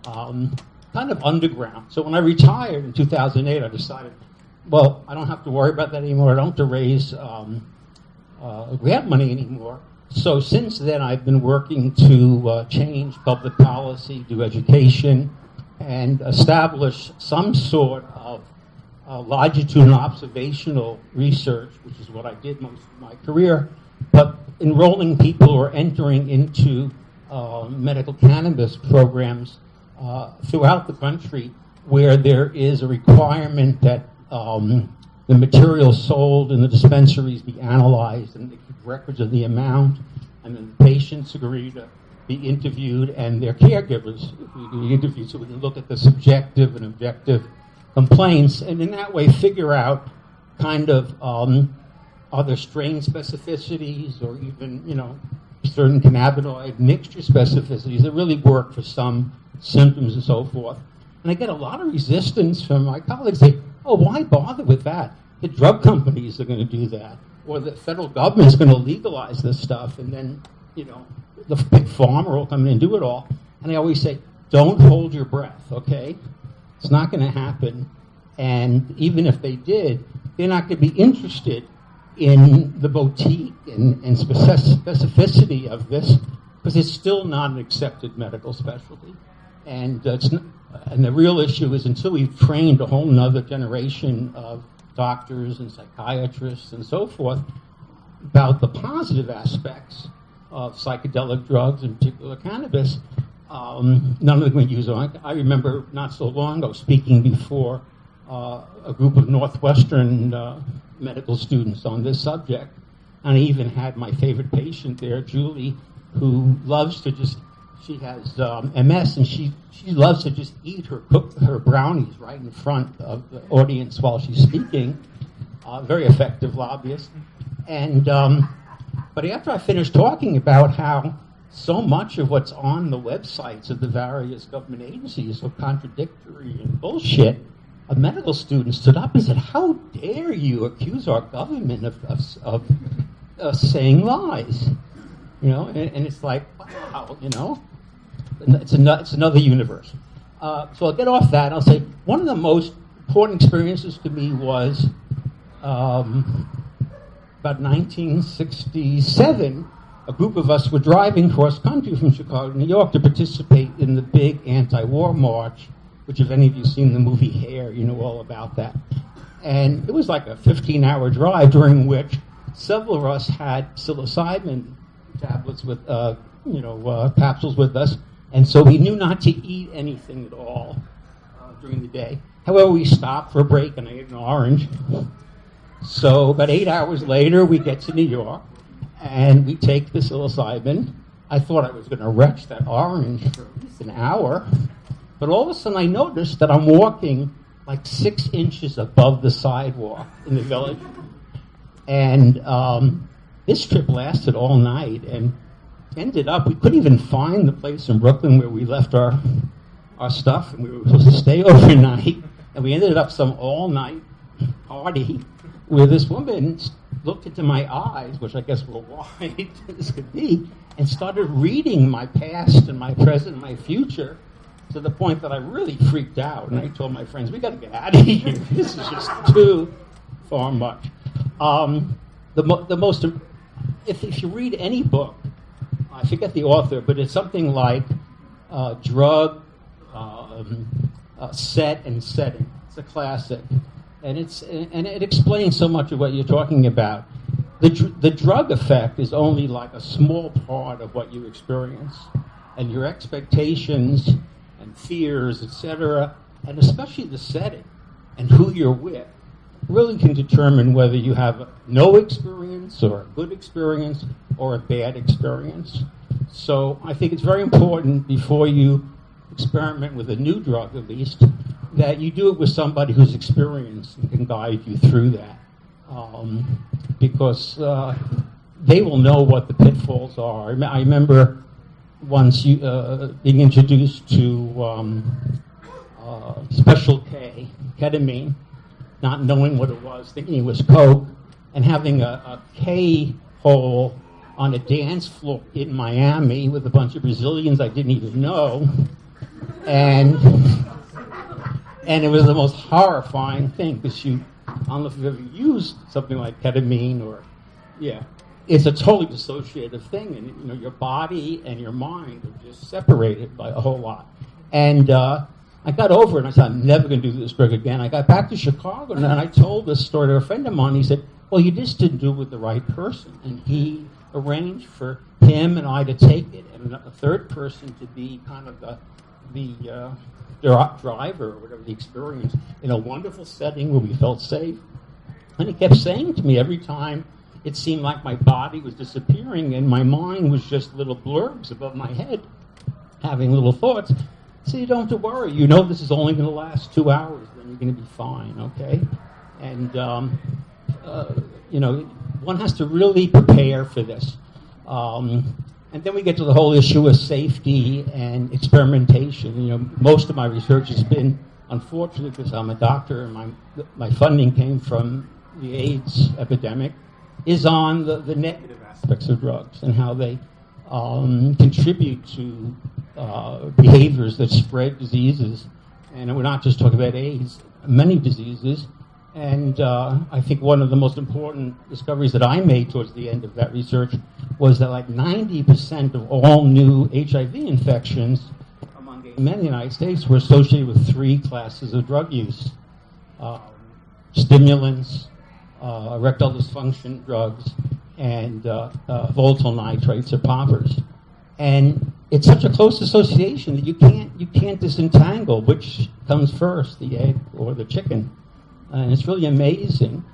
S10: kind of underground. So when I retired in 2008, I decided, well, I don't have to worry about that anymore. I don't have to raise grant money anymore. So since then, I've been working to change public policy, do education, and establish some sort of longitudinal observational research, which is what I did most of my career, but enrolling people who are entering into medical cannabis programs throughout the country where there is a requirement that the material sold in the dispensaries be analyzed and they keep records of the amount, and then the patients agree to be interviewed and their caregivers be interviewed so we can look at the subjective and objective complaints and in that way figure out kind of other strain specificities or even, certain cannabinoid mixture specificities that really work for some symptoms and so forth. And I get a lot of resistance from my colleagues say, oh, why bother with that? The drug companies are going to do that. Or the federal government is going to legalize this stuff and then, the big pharma will come in and do it all. And I always say, don't hold your breath, okay? It's not going to happen. And even if they did, they're not going to be interested in the boutique and specificity of this because it's still not an accepted medical specialty. And and the real issue is until we've trained a whole nother generation of doctors and psychiatrists and so forth about the positive aspects of psychedelic drugs, in particular cannabis, none of them would use it. I remember not so long ago speaking before a group of Northwestern medical students on this subject, and I even had my favorite patient there, Julie, who loves to just, she has MS, and she loves to just eat her brownies right in front of the audience while she's speaking. Very effective lobbyist. And but after I finished talking about how so much of what's on the websites of the various government agencies are contradictory and bullshit, a medical student stood up and said, how dare you accuse our government of saying lies? And it's like, wow, it's another universe. So I'll get off that. I'll say one of the most important experiences to me was about 1967. A group of us were driving cross country from Chicago to New York to participate in the big anti-war march, which if any of you have seen the movie Hair, you know all about that. And it was like a 15-hour drive during which several of us had psilocybin tablets with, capsules with us. And so we knew not to eat anything at all during the day. However, we stopped for a break and I ate an orange. So about 8 hours later, we get to New York and we take the psilocybin. I thought I was going to retch that orange for at least an hour. But all of a sudden I noticed that I'm walking like 6 inches above the sidewalk in the village. And this trip lasted all night and ended up, we couldn't even find the place in Brooklyn where we left our stuff, and we were supposed to stay overnight. And we ended up some all-night party where this woman looked into my eyes, which I guess were wide as could be, and started reading my past and my present and my future. to the point that I really freaked out, and I told my friends, we got to get out of here. This is just too far much. The most, if you read any book, I forget the author, but it's something like Drug, Set and Setting. It's a classic, and it explains so much of what you're talking about. The drug effect is only like a small part of what you experience, and your expectations and fears, etc., and especially the setting and who you're with, really can determine whether you have no experience or a good experience or a bad experience. So I think it's very important before you experiment with a new drug, at least, that you do it with somebody who's experienced and can guide you through that. Because they will know what the pitfalls are. I remember once being introduced to Special K, ketamine, not knowing what it was, thinking it was coke, and having a K hole on a dance floor in Miami with a bunch of Brazilians I didn't even know, and it was the most horrifying thing, because I don't know if you've ever used something like ketamine it's a totally dissociative thing, and your body and your mind are just separated by a whole lot. And I got over it, and I said, I'm never going to do this drug again. I got back to Chicago, and I told this story to a friend of mine. He said, well, you just didn't do it with the right person. And he arranged for him and I to take it, and a third person to be kind of the driver or whatever the experience, in a wonderful setting where we felt safe. And he kept saying to me every time it seemed like my body was disappearing and my mind was just little blurbs above my head, having little thoughts. So you don't have to worry. You know this is only going to last 2 hours, then you're going to be fine, okay? And, one has to really prepare for this. And then we get to the whole issue of safety and experimentation. Most of my research has been, unfortunately, because I'm a doctor and my funding came from the AIDS epidemic, is on the negative aspects of drugs and how they contribute to behaviors that spread diseases. And we're not just talking about AIDS, many diseases. And I think one of the most important discoveries that I made towards the end of that research was that like 90% of all new HIV infections among gay men in the United States were associated with 3 classes of drug use. Stimulants, erectile dysfunction drugs, and volatile nitrates or poppers. And it's such a close association that you can't disentangle which comes first, the egg or the chicken. And it's really amazing.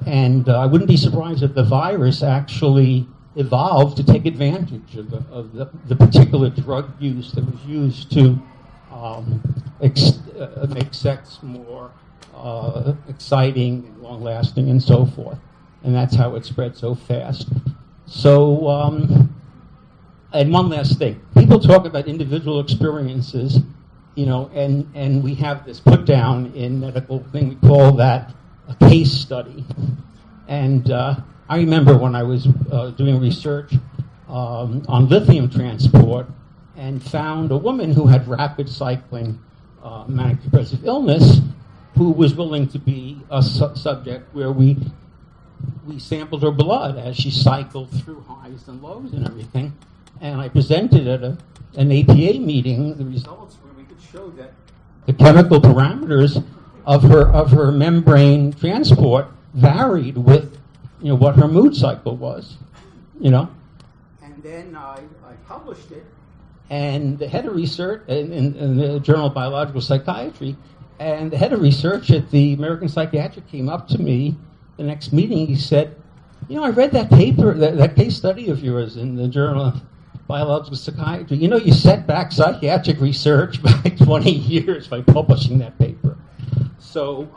S10: And I wouldn't be surprised if the virus actually evolved to take advantage of the particular drug use that was used to make sex more exciting and long-lasting and so forth. And that's how it spread so fast. So, and one last thing. People talk about individual experiences, and we have this put down in medical thing, we call that a case study. And I remember when I was doing research on lithium transport and found a woman who had rapid cycling manic depressive illness who was willing to be a subject where we sampled her blood as she cycled through highs and lows and everything. And I presented at an APA meeting the results where we could show that the chemical parameters of her membrane transport varied with what her mood cycle was, And then I published it, and the head of research in the Journal of Biological Psychiatry, and the head of research at the American Psychiatric came up to me the next meeting. He said, I read that paper, that case study of yours in the Journal of Biological Psychiatry. You set back psychiatric research by 20 years by publishing that paper. So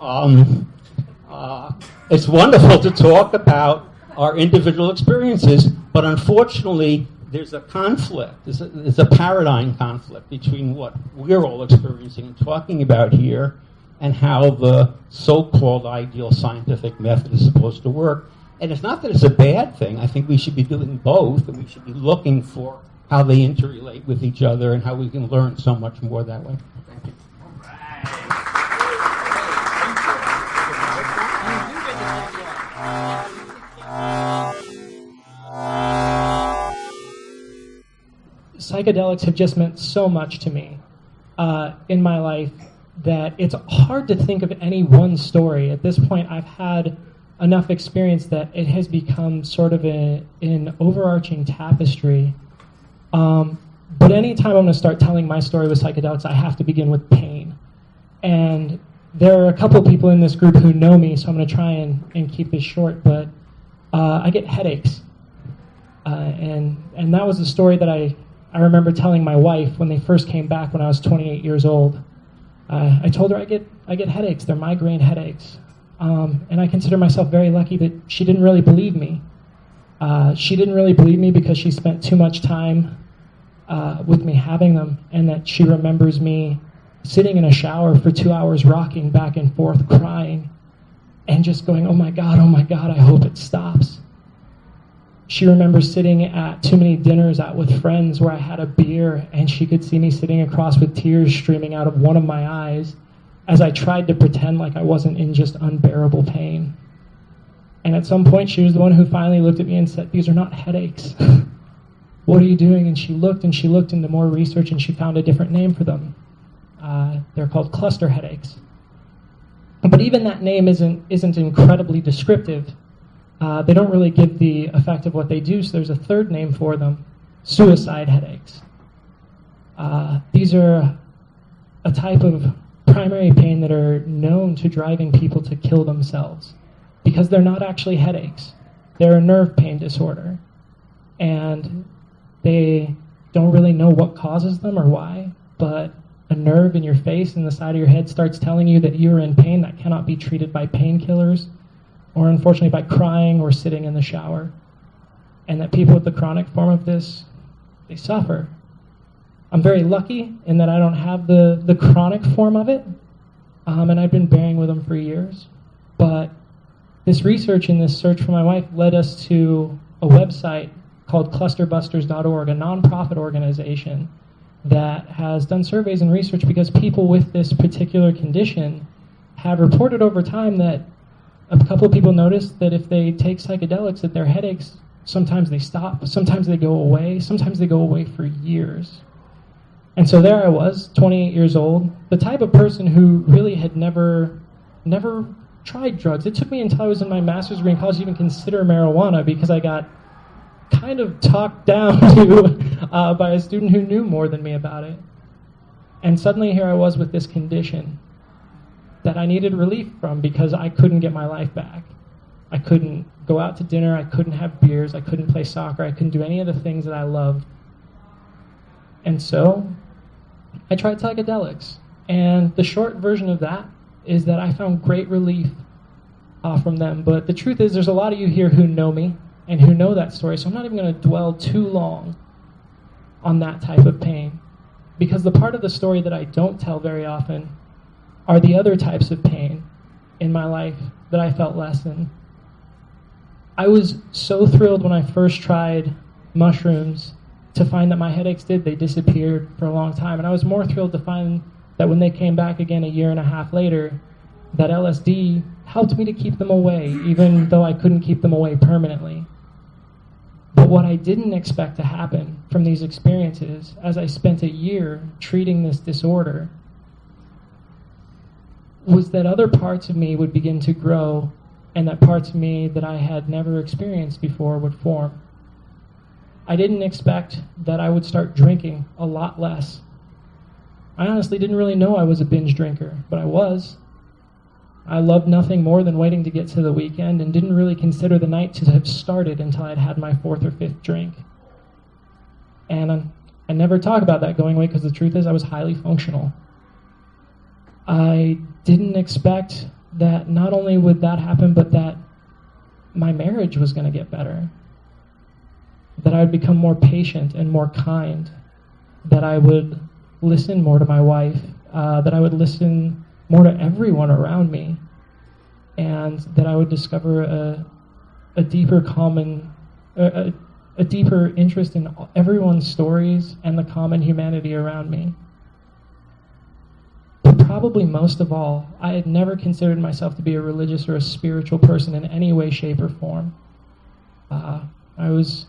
S10: it's wonderful to talk about our individual experiences, but unfortunately, there's a conflict. There's a paradigm conflict between what we're all experiencing and talking about here and how the so-called ideal scientific method is supposed to work. And it's not that it's a bad thing. I think we should be doing both, and we should be looking for how they interrelate with each other and how we can learn so much more that way. Thank you.
S11: Psychedelics have just meant so much to me in my life that it's hard to think of any one story. At this point, I've had enough experience that it has become sort of an overarching tapestry. But anytime I'm going to start telling my story with psychedelics, I have to begin with pain. And there are a couple people in this group who know me, so I'm going to try and keep this short, but I get headaches. And that was the story that I remember telling my wife when they first came back when I was 28 years old. I told her I get headaches. They're migraine headaches. And I consider myself very lucky that she didn't really believe me. She didn't really believe me because she spent too much time with me having them, and that she remembers me sitting in a shower for 2 hours rocking back and forth crying and just going, oh my God, I hope it stops. She remembers sitting at too many dinners out with friends where I had a beer and she could see me sitting across with tears streaming out of one of my eyes as I tried to pretend like I wasn't in just unbearable pain. And at some point she was the one who finally looked at me and said, these are not headaches. What are you doing? And she looked into more research and she found a different name for them. They're called cluster headaches. But even that name isn't incredibly descriptive. They don't really give the effect of what they do, so there's a third name for them, suicide headaches. These are a type of primary pain that are known to driving people to kill themselves because they're not actually headaches. They're a nerve pain disorder. And they don't really know what causes them or why, but a nerve in your face and the side of your head starts telling you that you're in pain that cannot be treated by painkillers or unfortunately by crying or sitting in the shower. And that people with the chronic form of this, they suffer. I'm very lucky in that I don't have the chronic form of it, and I've been bearing with them for years. But this research and this search for my wife led us to a website called clusterbusters.org, a nonprofit organization that has done surveys and research because people with this particular condition have reported over time that a couple of people noticed that if they take psychedelics, that their headaches, sometimes they stop, sometimes they go away, sometimes they go away for years. And so there I was, 28 years old, the type of person who really had never tried drugs. It took me until I was in my master's degree in college to even consider marijuana because I got kind of talked down to by a student who knew more than me about it. And suddenly here I was with this condition that I needed relief from because I couldn't get my life back. I couldn't go out to dinner, I couldn't have beers, I couldn't play soccer, I couldn't do any of the things that I loved. And so I tried psychedelics. And the short version of that is that I found great relief from them. But the truth is there's a lot of you here who know me and who know that story, so I'm not even going to dwell too long on that type of pain. Because the part of the story that I don't tell very often are the other types of pain in my life that I felt less in. I was so thrilled when I first tried mushrooms to find that my headaches they disappeared for a long time. And I was more thrilled to find that when they came back again a year and a half later, that LSD helped me to keep them away, even though I couldn't keep them away permanently. But what I didn't expect to happen from these experiences, as I spent a year treating this disorder, was that other parts of me would begin to grow, and that parts of me that I had never experienced before would form. I didn't expect that I would start drinking a lot less. I honestly didn't really know I was a binge drinker, but I was. I loved nothing more than waiting to get to the weekend and didn't really consider the night to have started until I'd had my fourth or fifth drink. And I never talk about that going away because the truth is I was highly functional. I didn't expect that not only would that happen, but that my marriage was going to get better. That I would become more patient and more kind. That I would listen more to my wife. That I would listen more to everyone around me. And that I would discover a deeper common, a a deeper interest in everyone's stories and the common humanity around me. But probably most of all, I had never considered myself to be a religious or a spiritual person in any way, shape, or form. I was,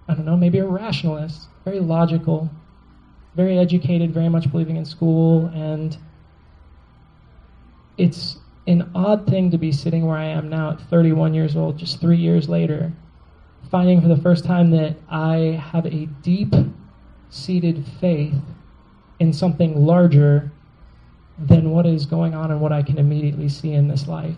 S11: I don't know, maybe a rationalist, very logical, very educated, very much believing in school, and it's an odd thing to be sitting where I am now at 31 years old, just 3 years later, finding for the first time that I have a deep-seated faith in something larger than what is going on and what I can immediately see in this life.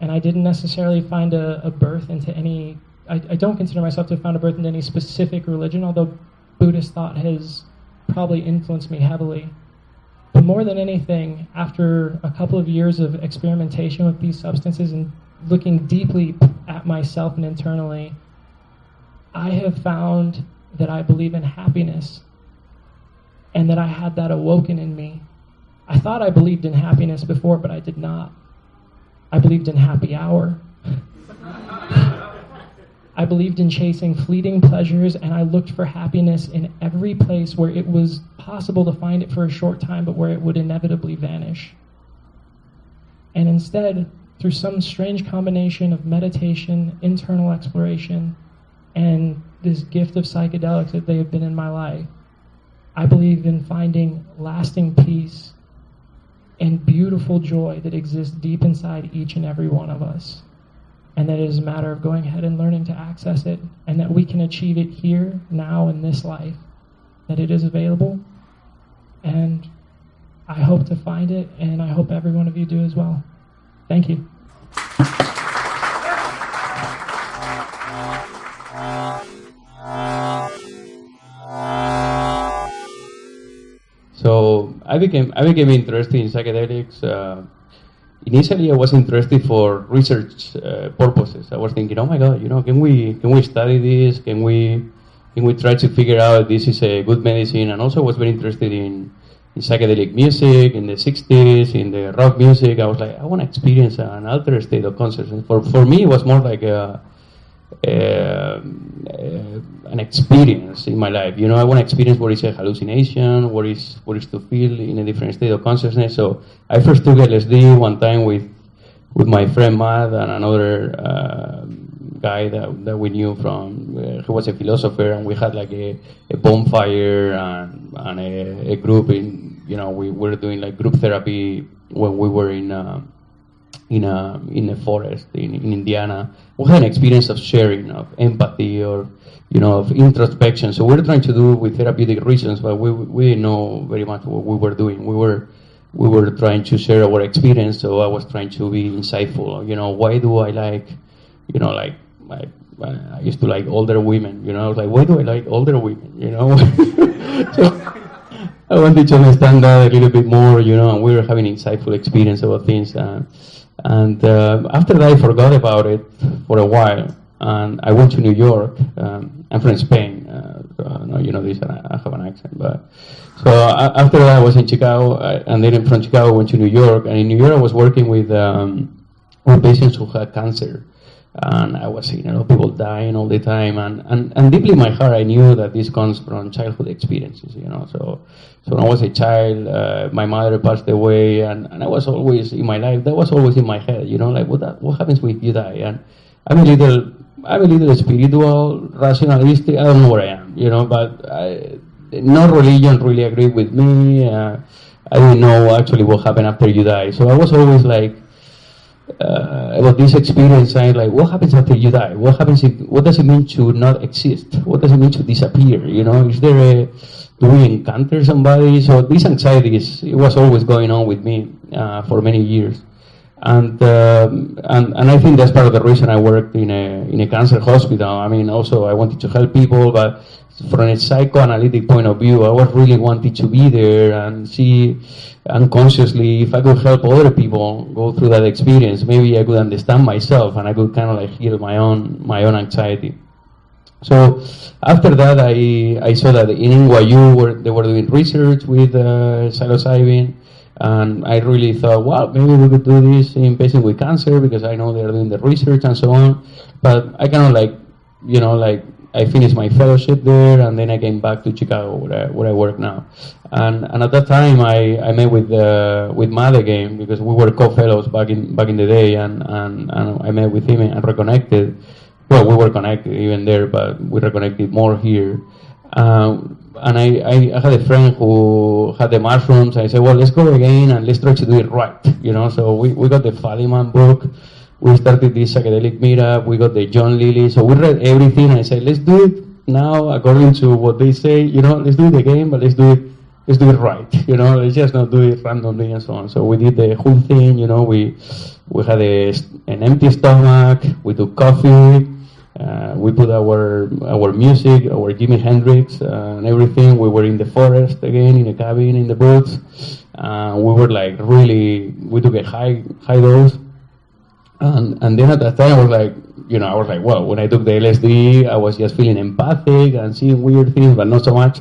S11: And I didn't necessarily find a birth into any, I don't consider myself to have found a birth into any specific religion, although Buddhist thought has probably influenced me heavily. But more than anything, after a couple of years of experimentation with these substances and looking deeply at myself and internally, I have found that I believe in happiness and that I had that awoken in me. I thought I believed in happiness before, but I did not. I believed in happy hour. I believed in chasing fleeting pleasures, and I looked for happiness in every place where it was possible to find it for a short time, but where it would inevitably vanish. And instead, through some strange combination of meditation, internal exploration, and this gift of psychedelics that they have been in my life, I believe in finding lasting peace and beautiful joy that exists deep inside each and every one of us. And that it is a matter of going ahead and learning to access it, and that we can achieve it here, now, in this life, that it is available. And I hope to find it, and I hope every one of you do as well. Thank you.
S10: So I became interested in psychedelics. Initially, I was interested for research purposes. I was thinking, oh my God, can we study this? Can we try to figure out this is a good medicine? And also, I was very interested in psychedelic music in the 60s, in the rock music. I was like, I want to experience an altered state of consciousness. For me, it was more like an experience in my life. I want to experience what is a hallucination, what is to feel in a different state of consciousness. So I first took LSD one time with my friend Matt and another guy that we knew from, he was a philosopher, and we had like a bonfire and a group we were doing like group therapy when we were in the forest in Indiana. We had an experience of sharing, of empathy, or of introspection. So we were trying to do with therapeutic reasons, but we didn't know very much what we were doing. We were trying to share our experience. So I was trying to be insightful. Why do I like, I used to like older women. I was like, why do I like older women? So I wanted to understand that a little bit more. And we were having insightful experience about things. And after that, I forgot about it for a while, and I went to New York. I'm from Spain, no, this, and I have an accent. But so after that, I was in Chicago, and then from Chicago, I went to New York. And in New York, I was working with patients who had cancer, and I was seeing a lot of people dying all the time. And deeply in my heart, I knew that this comes from childhood experiences. So when I was a child, my mother passed away, and I was always in my life. That was always in my head. Like what happens when you die? And I'm a little spiritual, rationalistic. I don't know where I am. But no religion really agreed with me. I didn't know actually what happened after you die. So I was always like, about this experience, I'm like, what happens after you die? What does it mean to not exist? What does it mean to disappear? Is there do we encounter somebody? So this anxiety it was always going on with me for many years, and I think that's part of the reason I worked in a cancer hospital. I mean, also I wanted to help people, but from a psychoanalytic point of view, I was really wanting to be there and see unconsciously if I could help other people go through that experience. Maybe I could understand myself, and I could kind of like heal my own anxiety. So after that, I saw that in NYU they were doing research with psilocybin, and I really thought, wow, maybe we could do this in patients with cancer, because I know they're doing the research and so on. But I kind of I finished my fellowship there, and then I came back to Chicago, where I work now. And at that time, I met with Matt again, because we were co-fellows back in the day, and I met with him and reconnected. Well, we were connected even there, but we reconnected more here. And I had a friend who had the mushrooms. I said, well, let's go again and let's try to do it right, you know. So we got the Fadiman book. We started this psychedelic meetup. We got the John Lilly. So we read everything. I said, let's do it now according to what they say. You know, let's do it again, but let's do it right. You know, let's just not do it randomly and so on. So we did the whole thing. You know, we had an empty stomach. We took coffee. We put our music, our Jimi Hendrix, and everything. We were in the forest again, in a cabin in the woods. We were like we took a high dose. And then at that time, I was like, well, when I took the LSD, I was just feeling empathic and seeing weird things, but not so much.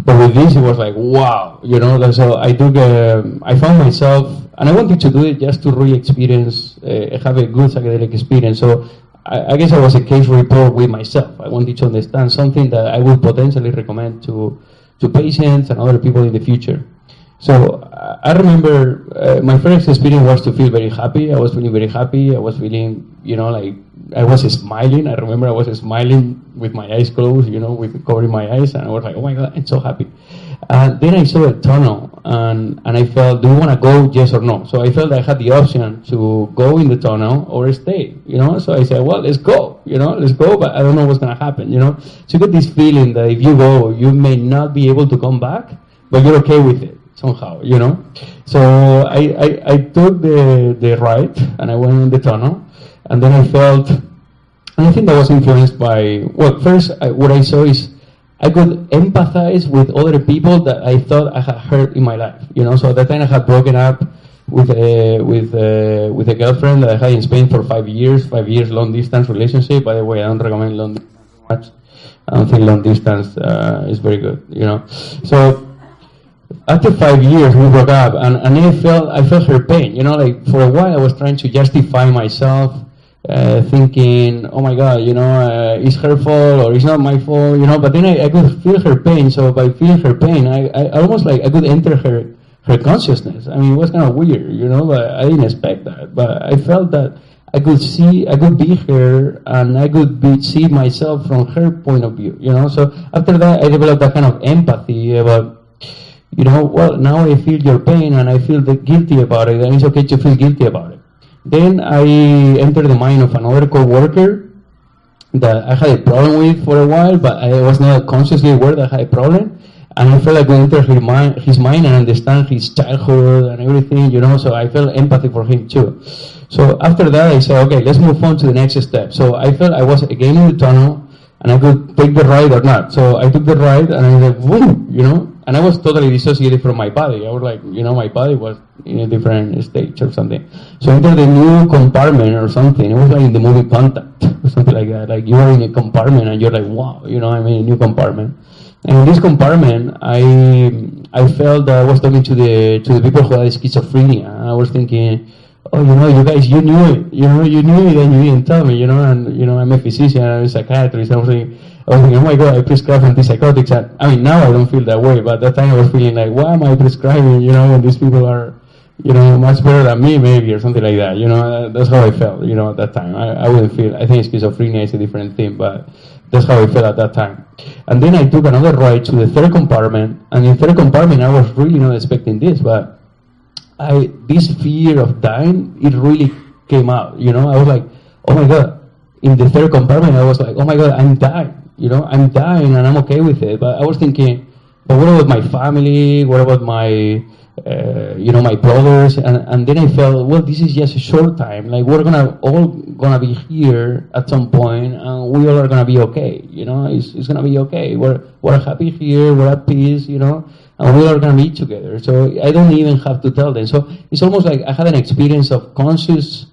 S10: But with this, it was like, wow, you know. So I found myself, and I wanted to do it just to really experience, have a good psychedelic experience. So I guess I was a case report with myself. I wanted to understand something that I would potentially recommend to patients and other people in the future. So I remember my first experience was to feel very happy. I was feeling very happy. I was feeling, you know, like I was smiling. I remember I was smiling with my eyes closed, you know, with covering my eyes, and I was like, oh my God, I'm so happy. Then I saw a tunnel, and I felt, do you want to go, yes or no? So I felt I had the option to go in the tunnel or stay, you know? So I said, well, let's go, you know, let's go, but I don't know what's going to happen, you know? So you get this feeling that if you go, you may not be able to come back, but you're okay with it somehow, you know? So I took the ride, and I went in the tunnel, and then I felt, and I think that was influenced by, well, first, what I saw is I could empathize with other people that I thought I had hurt in my life, you know. So at that time I had broken up with a girlfriend that I had in Spain for 5 years, long distance relationship. By the way, I don't recommend long distance much. I don't think long distance is very good, you know. So after 5 years we broke up, and I felt her pain, you know. Like for a while I was trying to justify myself. Thinking, oh my God, you know, it's her fault or it's not my fault, you know. But then I could feel her pain. So by feeling her pain, I almost like I could enter her consciousness. I mean, it was kind of weird, you know, but I didn't expect that. But I felt that I could be her, and I could see myself from her point of view, you know. So after that, I developed that kind of empathy about, you know, well, now I feel your pain and I feel guilty about it, and it's okay to feel guilty about it. Then I entered the mind of another co-worker that I had a problem with for a while, but I was not consciously aware that I had a problem. And I felt like I entered his mind and understand his childhood and everything, you know, so I felt empathy for him too. So after that, I said, okay, let's move on to the next step. So I felt I was again in the tunnel, and I could take the ride or not. So I took the ride, and I said, boom, you know, and I was totally dissociated from my body. I was like, you know, my body was in a different stage or something. So I entered a new compartment or something. It was like in the movie Contact or something like that. Like you are in a compartment and you're like, wow, you know, I'm in a new compartment. And in this compartment, I felt that I was talking to the people who had schizophrenia. I was thinking, oh, you know, you guys, you knew it. You know, you knew it and you didn't tell me, you know. And, you know, I'm a physician, I'm a psychiatrist. I was thinking, oh my God, I prescribe antipsychotics. And, I mean, now I don't feel that way, but at that time I was feeling like, why am I prescribing, you know, when these people are, you know, much better than me maybe, or something like that. You know, that's how I felt, you know, at that time. I wouldn't feel, I think schizophrenia is a different thing, but that's how I felt at that time. And then I took another ride to the third compartment, and in the third compartment I was really not expecting this, but this fear of dying, it really came out, you know. I was like, oh my God. In the third compartment I was like, oh my God, I'm dying, you know, I'm dying and I'm okay with it. But I was thinking, but what about my family? What about my, you know, my brothers? And then I felt, well, this is just a short time. Like we're all gonna be here at some point, and we all are gonna be okay. You know, it's gonna be okay. We're happy here. We're at peace. You know, and we are gonna be together. So I don't even have to tell them. So it's almost like I had an experience of conscious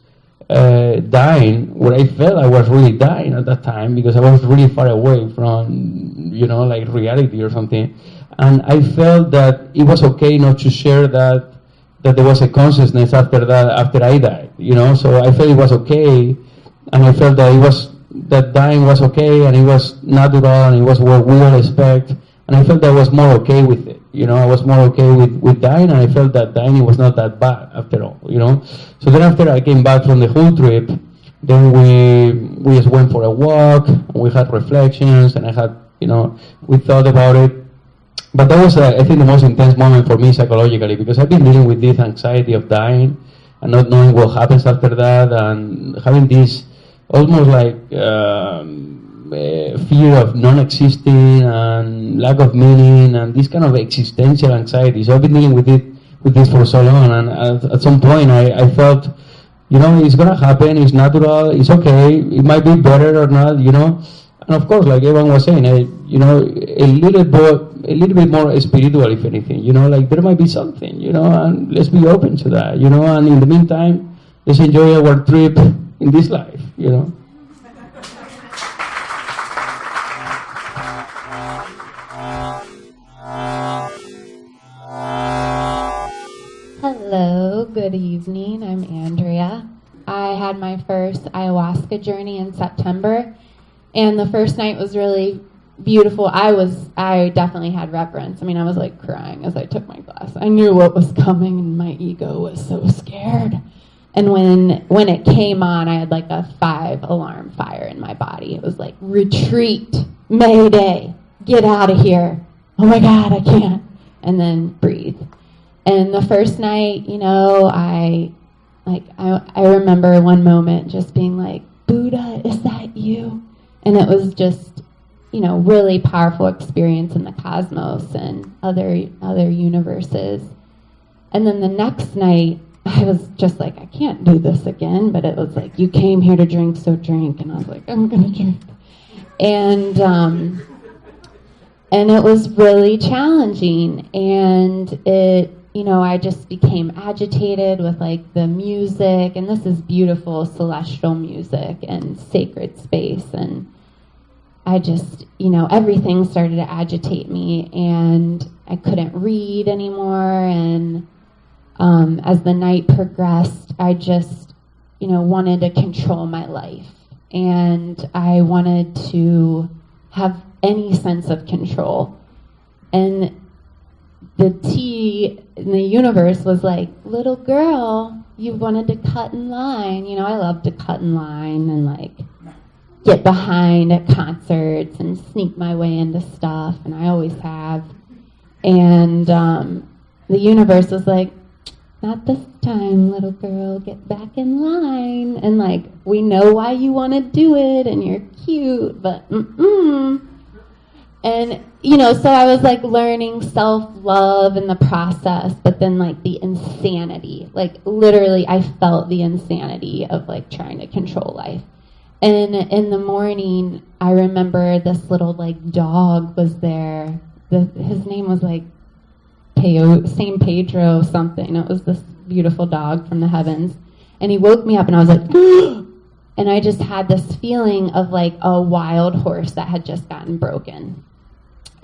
S10: dying, where I felt I was really dying at that time because I was really far away from, you know, like reality or something. And I felt that it was okay not to share that there was a consciousness after that, after I died, you know. So I felt it was okay, and I felt that it was that dying was okay and it was natural and it was what we all expect. And I felt I was more okay with it. I was more okay with dying, and I felt that dying was not that bad after all. So then after I came back from the whole trip, then we just went for a walk, and we had reflections, and I had, we thought about it. But that was, I think, the most intense moment for me psychologically, because I've been dealing with this anxiety of dying and not knowing what happens after that, and having this almost like fear of non-existing and lack of meaning and this kind of existential anxiety. So I've been dealing with this for so long, and at some point I felt, it's gonna happen, it's natural, it's okay, it might be better or not, And of course, like everyone was saying, a little bit more spiritual, if anything, like there might be something, and let's be open to that, and in the meantime, let's enjoy our trip in this life,
S12: Hello, good evening. I'm Andrea. I had my first ayahuasca journey in September, and the first night was really beautiful. I definitely had reverence. I mean, I was like crying as I took my class. I knew what was coming, and my ego was so scared. And when it came on, I had like a 5-alarm fire in my body. It was like, retreat, Mayday, get out of here. Oh my God, I can't. And then breathe. And the first night, I remember one moment just being like, Buddha, is that you? And it was just, really powerful experience in the cosmos and other universes. And then the next night, I was just like, I can't do this again. But it was like, you came here to drink, so drink. And I was like, I'm going to drink. And it was really challenging. And it, I just became agitated with like the music, and this is beautiful celestial music and sacred space, and I just, everything started to agitate me, and I couldn't read anymore, and as the night progressed, I just, wanted to control my life, and I wanted to have any sense of control, and the tea in the universe was like, little girl, you wanted to cut in line. I love to cut in line and like get behind at concerts and sneak my way into stuff, and I always have. And the universe was like, not this time, little girl, get back in line. And like, we know why you want to do it, and you're cute, but And, so I was like learning self-love in the process, but then like the insanity, like literally I felt the insanity of like trying to control life. And in the morning, I remember this little like dog was there. His name was like San Pedro something. It was this beautiful dog from the heavens. And he woke me up, and I was like, and I just had this feeling of like a wild horse that had just gotten broken.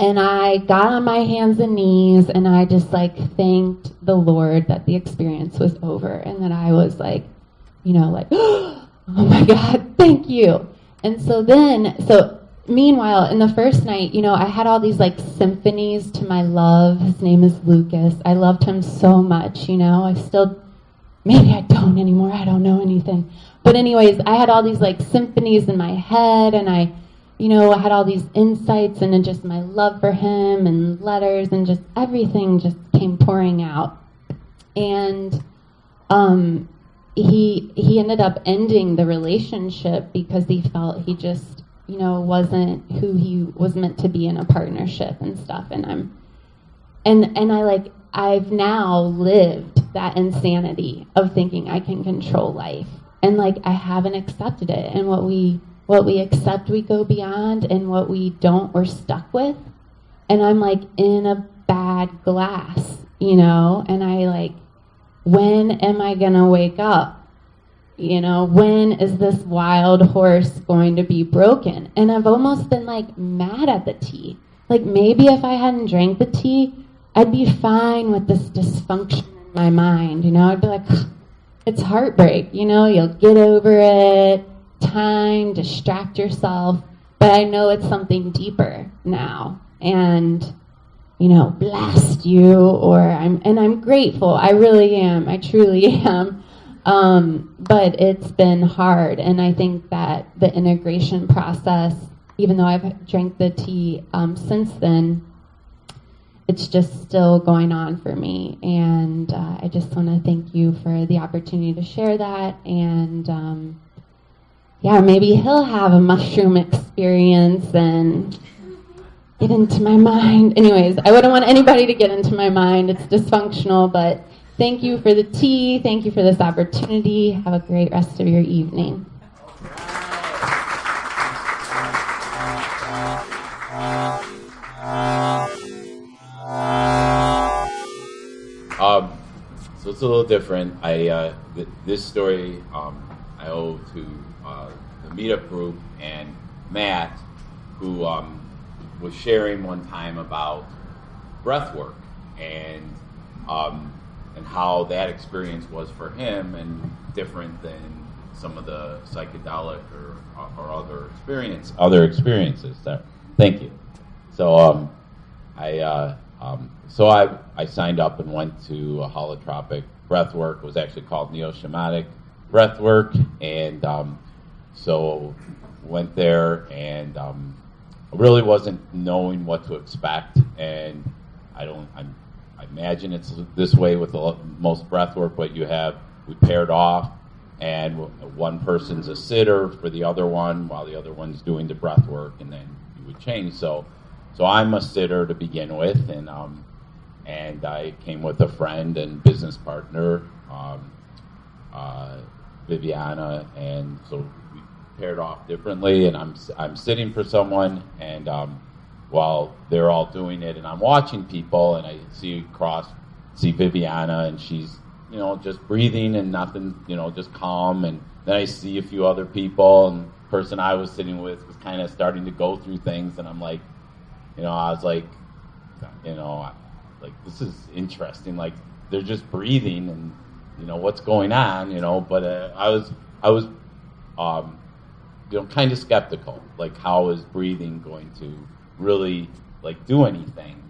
S12: And I got on my hands and knees, and I just like thanked the Lord that the experience was over, and that I was like, like, oh my God, thank you. And so meanwhile, in the first night, I had all these like symphonies to my love. His name is Lucas. I loved him so much, I still, maybe I don't anymore. I don't know anything. But anyways, I had all these like symphonies in my head, and I had all these insights, and then just my love for him, and letters, and just everything just came pouring out. And he ended up ending the relationship because he felt he just, wasn't who he was meant to be in a partnership and stuff. And I've now lived that insanity of thinking I can control life, and like I haven't accepted it. And what we accept, we go beyond, and what we don't, we're stuck with. And I'm like in a bad glass, and I like, when am I gonna wake up? When is this wild horse going to be broken? And I've almost been like mad at the tea. Like maybe if I hadn't drank the tea, I'd be fine with this dysfunction in my mind, I'd be like, it's heartbreak, you'll get over it. time, distract yourself, but I know it's something deeper now, and blast you, I'm grateful. I really am. I truly am. But it's been hard, and I think that the integration process, even though I've drank the tea since then, it's just still going on for me. And I just want to thank you for the opportunity to share that. And maybe he'll have a mushroom experience and get into my mind. Anyways, I wouldn't want anybody to get into my mind. It's dysfunctional, but thank you for the tea. Thank you for this opportunity. Have a great rest of your evening.
S13: So it's a little different. This story I owe to the meetup group and Matt, who was sharing one time about breath work and how that experience was for him and different than some of the psychedelic or other experiences there. Thank you. So I signed up and went to a holotropic breath work. It was actually called neo-shamanic breath work, and so went there and really wasn't knowing what to expect, and I imagine it's this way with most breath work. What you have, we paired off, and one person's a sitter for the other one while the other one's doing the breath work, and then you would change. So I'm a sitter to begin with, and I came with a friend and business partner, Viviana, and so we paired off differently, and I'm sitting for someone, and while they're all doing it, and I'm watching people, and I see Viviana, and she's just breathing and nothing, just calm, and then I see a few other people, and the person I was sitting with was kind of starting to go through things, and I'm like, I was like, like, this is interesting, like they're just breathing, and what's going on, but I was kind of skeptical, like how is breathing going to really like do anything,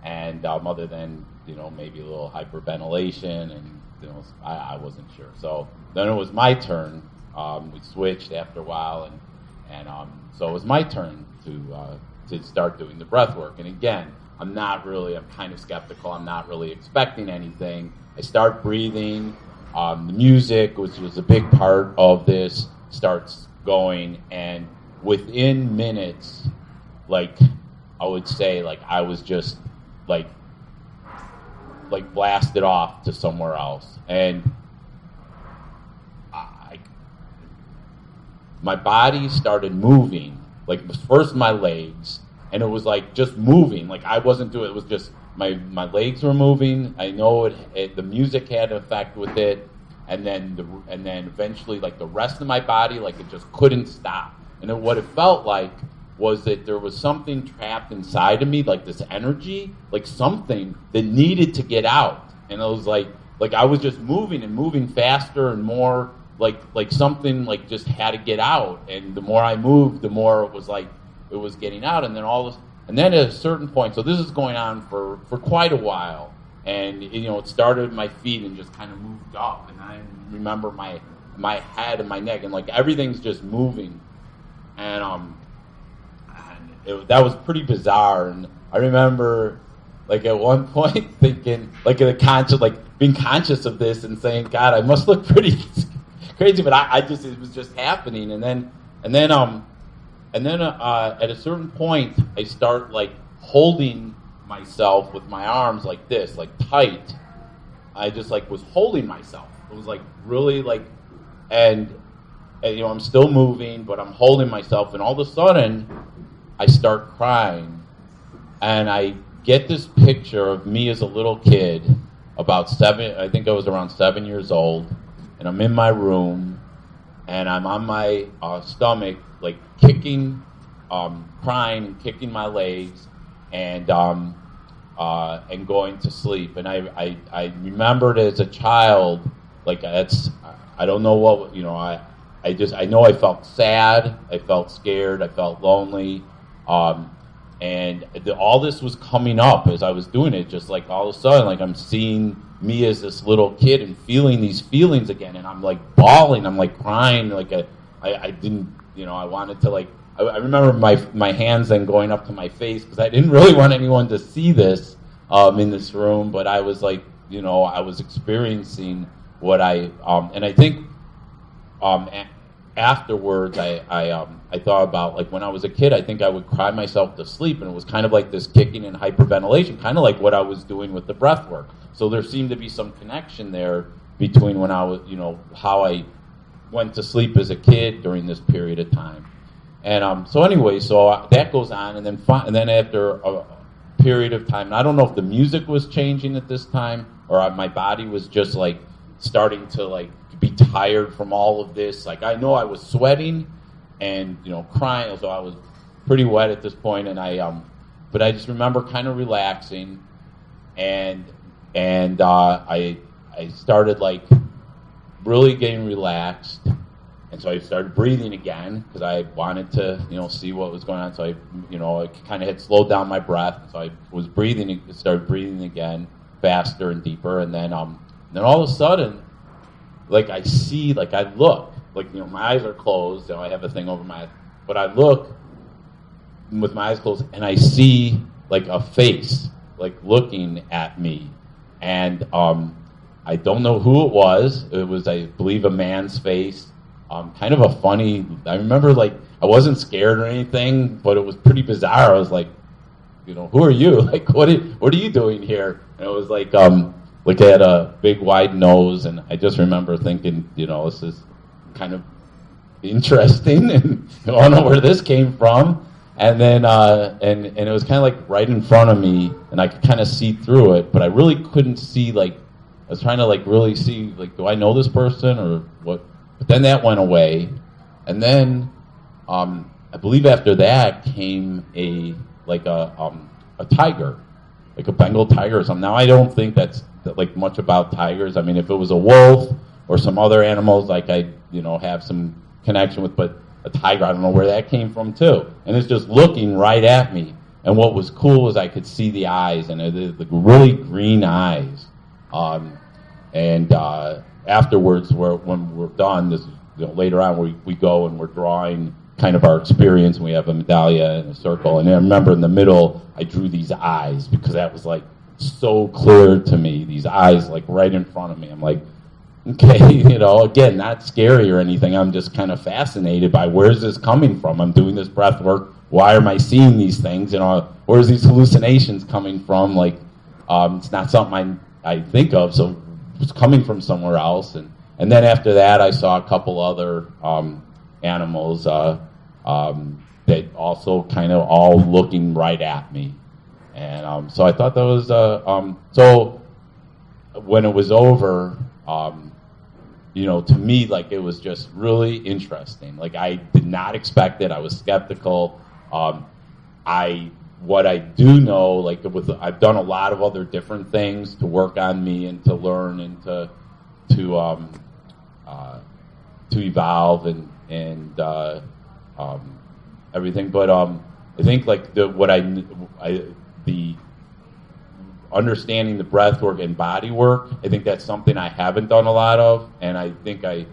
S13: and other than maybe a little hyperventilation, and I wasn't sure. So then it was my turn. We switched after a while, and so it was my turn to start doing the breath work. And again, I'm kind of skeptical. I'm not really expecting anything. I start breathing. The music, which was a big part of this, starts going, and within minutes, like I would say, like I was just like blasted off to somewhere else, and my body started moving, like first my legs, and it was like just moving, like I wasn't doing it. It was just my legs were moving. I know the music had an effect with it, and then eventually like the rest of my body, like it just couldn't stop. And what it felt like was that there was something trapped inside of me, like this energy, like something that needed to get out. And it was like I was just moving and moving faster and more, like something like just had to get out. And the more I moved, the more it was like it was getting out. And then at a certain point, so this is going on for quite a while, and it started at my feet and just kind of moved up, and I remember my head and my neck, and like everything's just moving, and that was pretty bizarre. And I remember like at one point thinking, like being conscious of this and saying, God, I must look pretty crazy, but it was just happening. And then at a certain point, I start like holding myself with my arms like this, like tight. I just like was holding myself. It was like really like, and I'm still moving, but I'm holding myself. And all of a sudden, I start crying, and I get this picture of me as a little kid, about 7. I think I was around 7 years old, and I'm in my room, and I'm on my stomach, like kicking, crying and kicking my legs, and going to sleep. And I remembered as a child, like I don't know what, I I know I felt sad, I felt scared, I felt lonely, and all this was coming up as I was doing it. Just like all of a sudden, like I'm seeing me as this little kid and feeling these feelings again, and I'm like bawling, I'm like crying, like I didn't, I wanted to like. I remember my hands then going up to my face because I didn't really want anyone to see this in this room, but I was like, I was experiencing what and I think afterwards I thought about like when I was a kid, I think I would cry myself to sleep, and it was kind of like this kicking and hyperventilation, kind of like what I was doing with the breath work. So there seemed to be some connection there between when I was, how I went to sleep as a kid during this period of time. And so that goes on, and then after a period of time, and I don't know if the music was changing at this time, or my body was just like starting to like be tired from all of this. Like I know I was sweating and crying, so I was pretty wet at this point, and but I just remember kind of relaxing, and I started like really getting relaxed. And so I started breathing again because I wanted to, see what was going on. So I kind of had slowed down my breath. So I was started breathing again, faster and deeper. And then all of a sudden, like I see, like I look, like my eyes are closed. I have a thing over my eyes, but I look with my eyes closed, and I see like a face, like looking at me, and I don't know who it was. It was, I believe, a man's face. Kind of a funny. I remember like I wasn't scared or anything, but it was pretty bizarre. I was like, who are you? Like, what are you doing here? And it was like it had a big wide nose, and I just remember thinking, this is kind of interesting, and I don't know where this came from. And then and it was kind of like right in front of me, and I could kind of see through it, but I really couldn't see. Like I was trying to like really see, like, do I know this person or what? But then that went away, and then I believe after that came a tiger, like a Bengal tiger or something. Now I don't think that's like much about tigers. I mean, if it was a wolf or some other animals, like I have some connection with, but a tiger, I don't know where that came from too. And it's just looking right at me. And what was cool was I could see the eyes, and the really green eyes. Afterwards, when we're done, this later on, we go and we're drawing kind of our experience, and we have a medallia and a circle. And I remember in the middle, I drew these eyes because that was like so clear to me. These eyes like right in front of me. I'm like, okay, again, not scary or anything. I'm just kind of fascinated by where's this coming from. I'm doing this breath work. Why am I seeing these things? Where's these hallucinations coming from? Like, it's not something I think of. So was coming from somewhere else, and then after that I saw a couple other animals that also kind of all looking right at me, and so I thought that was so when it was over, to me, like, it was just really interesting. Like I did not expect it. I was skeptical. What I do know, like I've done a lot of other different things to work on me and to learn and to evolve and everything. But I think like the understanding the breath work and body work, I think that's something I haven't done a lot of, and I think that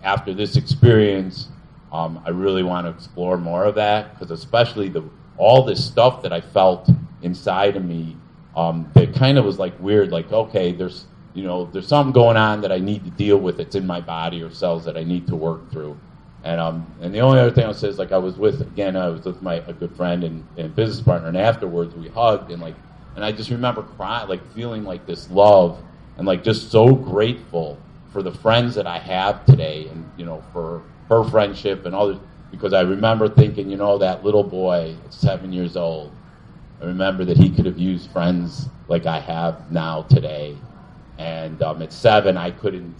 S13: after this experience, I really want to explore more of that, because especially all this stuff that I felt inside of me, that kind of was like weird, like, okay, there's something going on that I need to deal with. It's in my body or cells that I need to work through. And the only other thing I'll say is, like, I was with a good friend and business partner, and afterwards we hugged, and I just remember crying, like feeling like this love, and like just so grateful for the friends that I have today, and for her friendship and others. Because I remember thinking, that little boy at 7 years old, I remember that he could have used friends like I have now today. And at 7, I couldn't,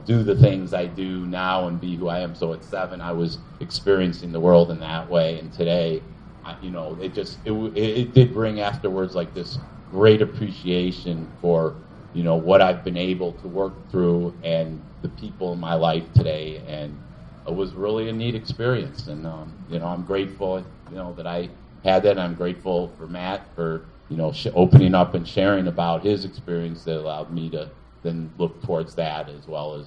S13: do the things I do now and be who I am. So at 7, I was experiencing the world in that way. And today, it did bring afterwards like this great appreciation for, what I've been able to work through and the people in my life today. And it was really a neat experience. And, I'm grateful, that I had that. I'm grateful for Matt for, opening up and sharing about his experience that allowed me to then look towards that, as well as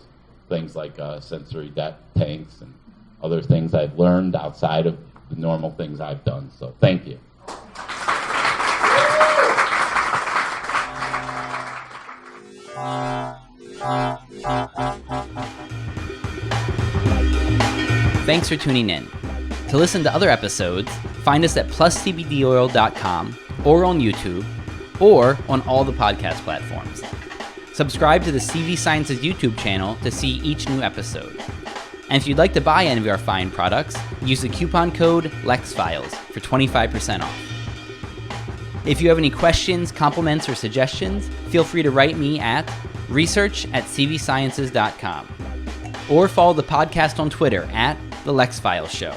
S13: things like sensory tanks and other things I've learned outside of the normal things I've done. So thank you.
S6: Thanks for tuning in. To listen to other episodes, find us at pluscbdoil.com or on YouTube or on all the podcast platforms. Subscribe to the CV Sciences YouTube channel to see each new episode. And if you'd like to buy any of our fine products, use the coupon code Lex Files for 25% off. If you have any questions, compliments, or suggestions, feel free to write me at research@cvsciences.com or follow the podcast on Twitter at The Lex Files Show.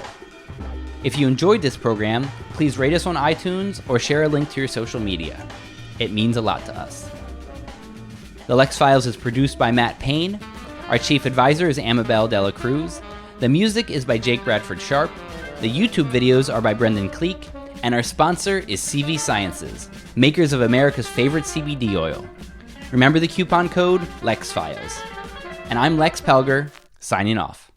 S6: If you enjoyed this program, please rate us on iTunes or share a link to your social media. It means a lot to us. The Lex Files is produced by Matt Payne. Our chief advisor is Amabel Dela Cruz. The music is by Jake Bradford Sharp. The YouTube videos are by Brendan Cleek. And our sponsor is CV Sciences, makers of America's favorite CBD oil. Remember the coupon code LEXFILES. And I'm Lex Pelger, signing off.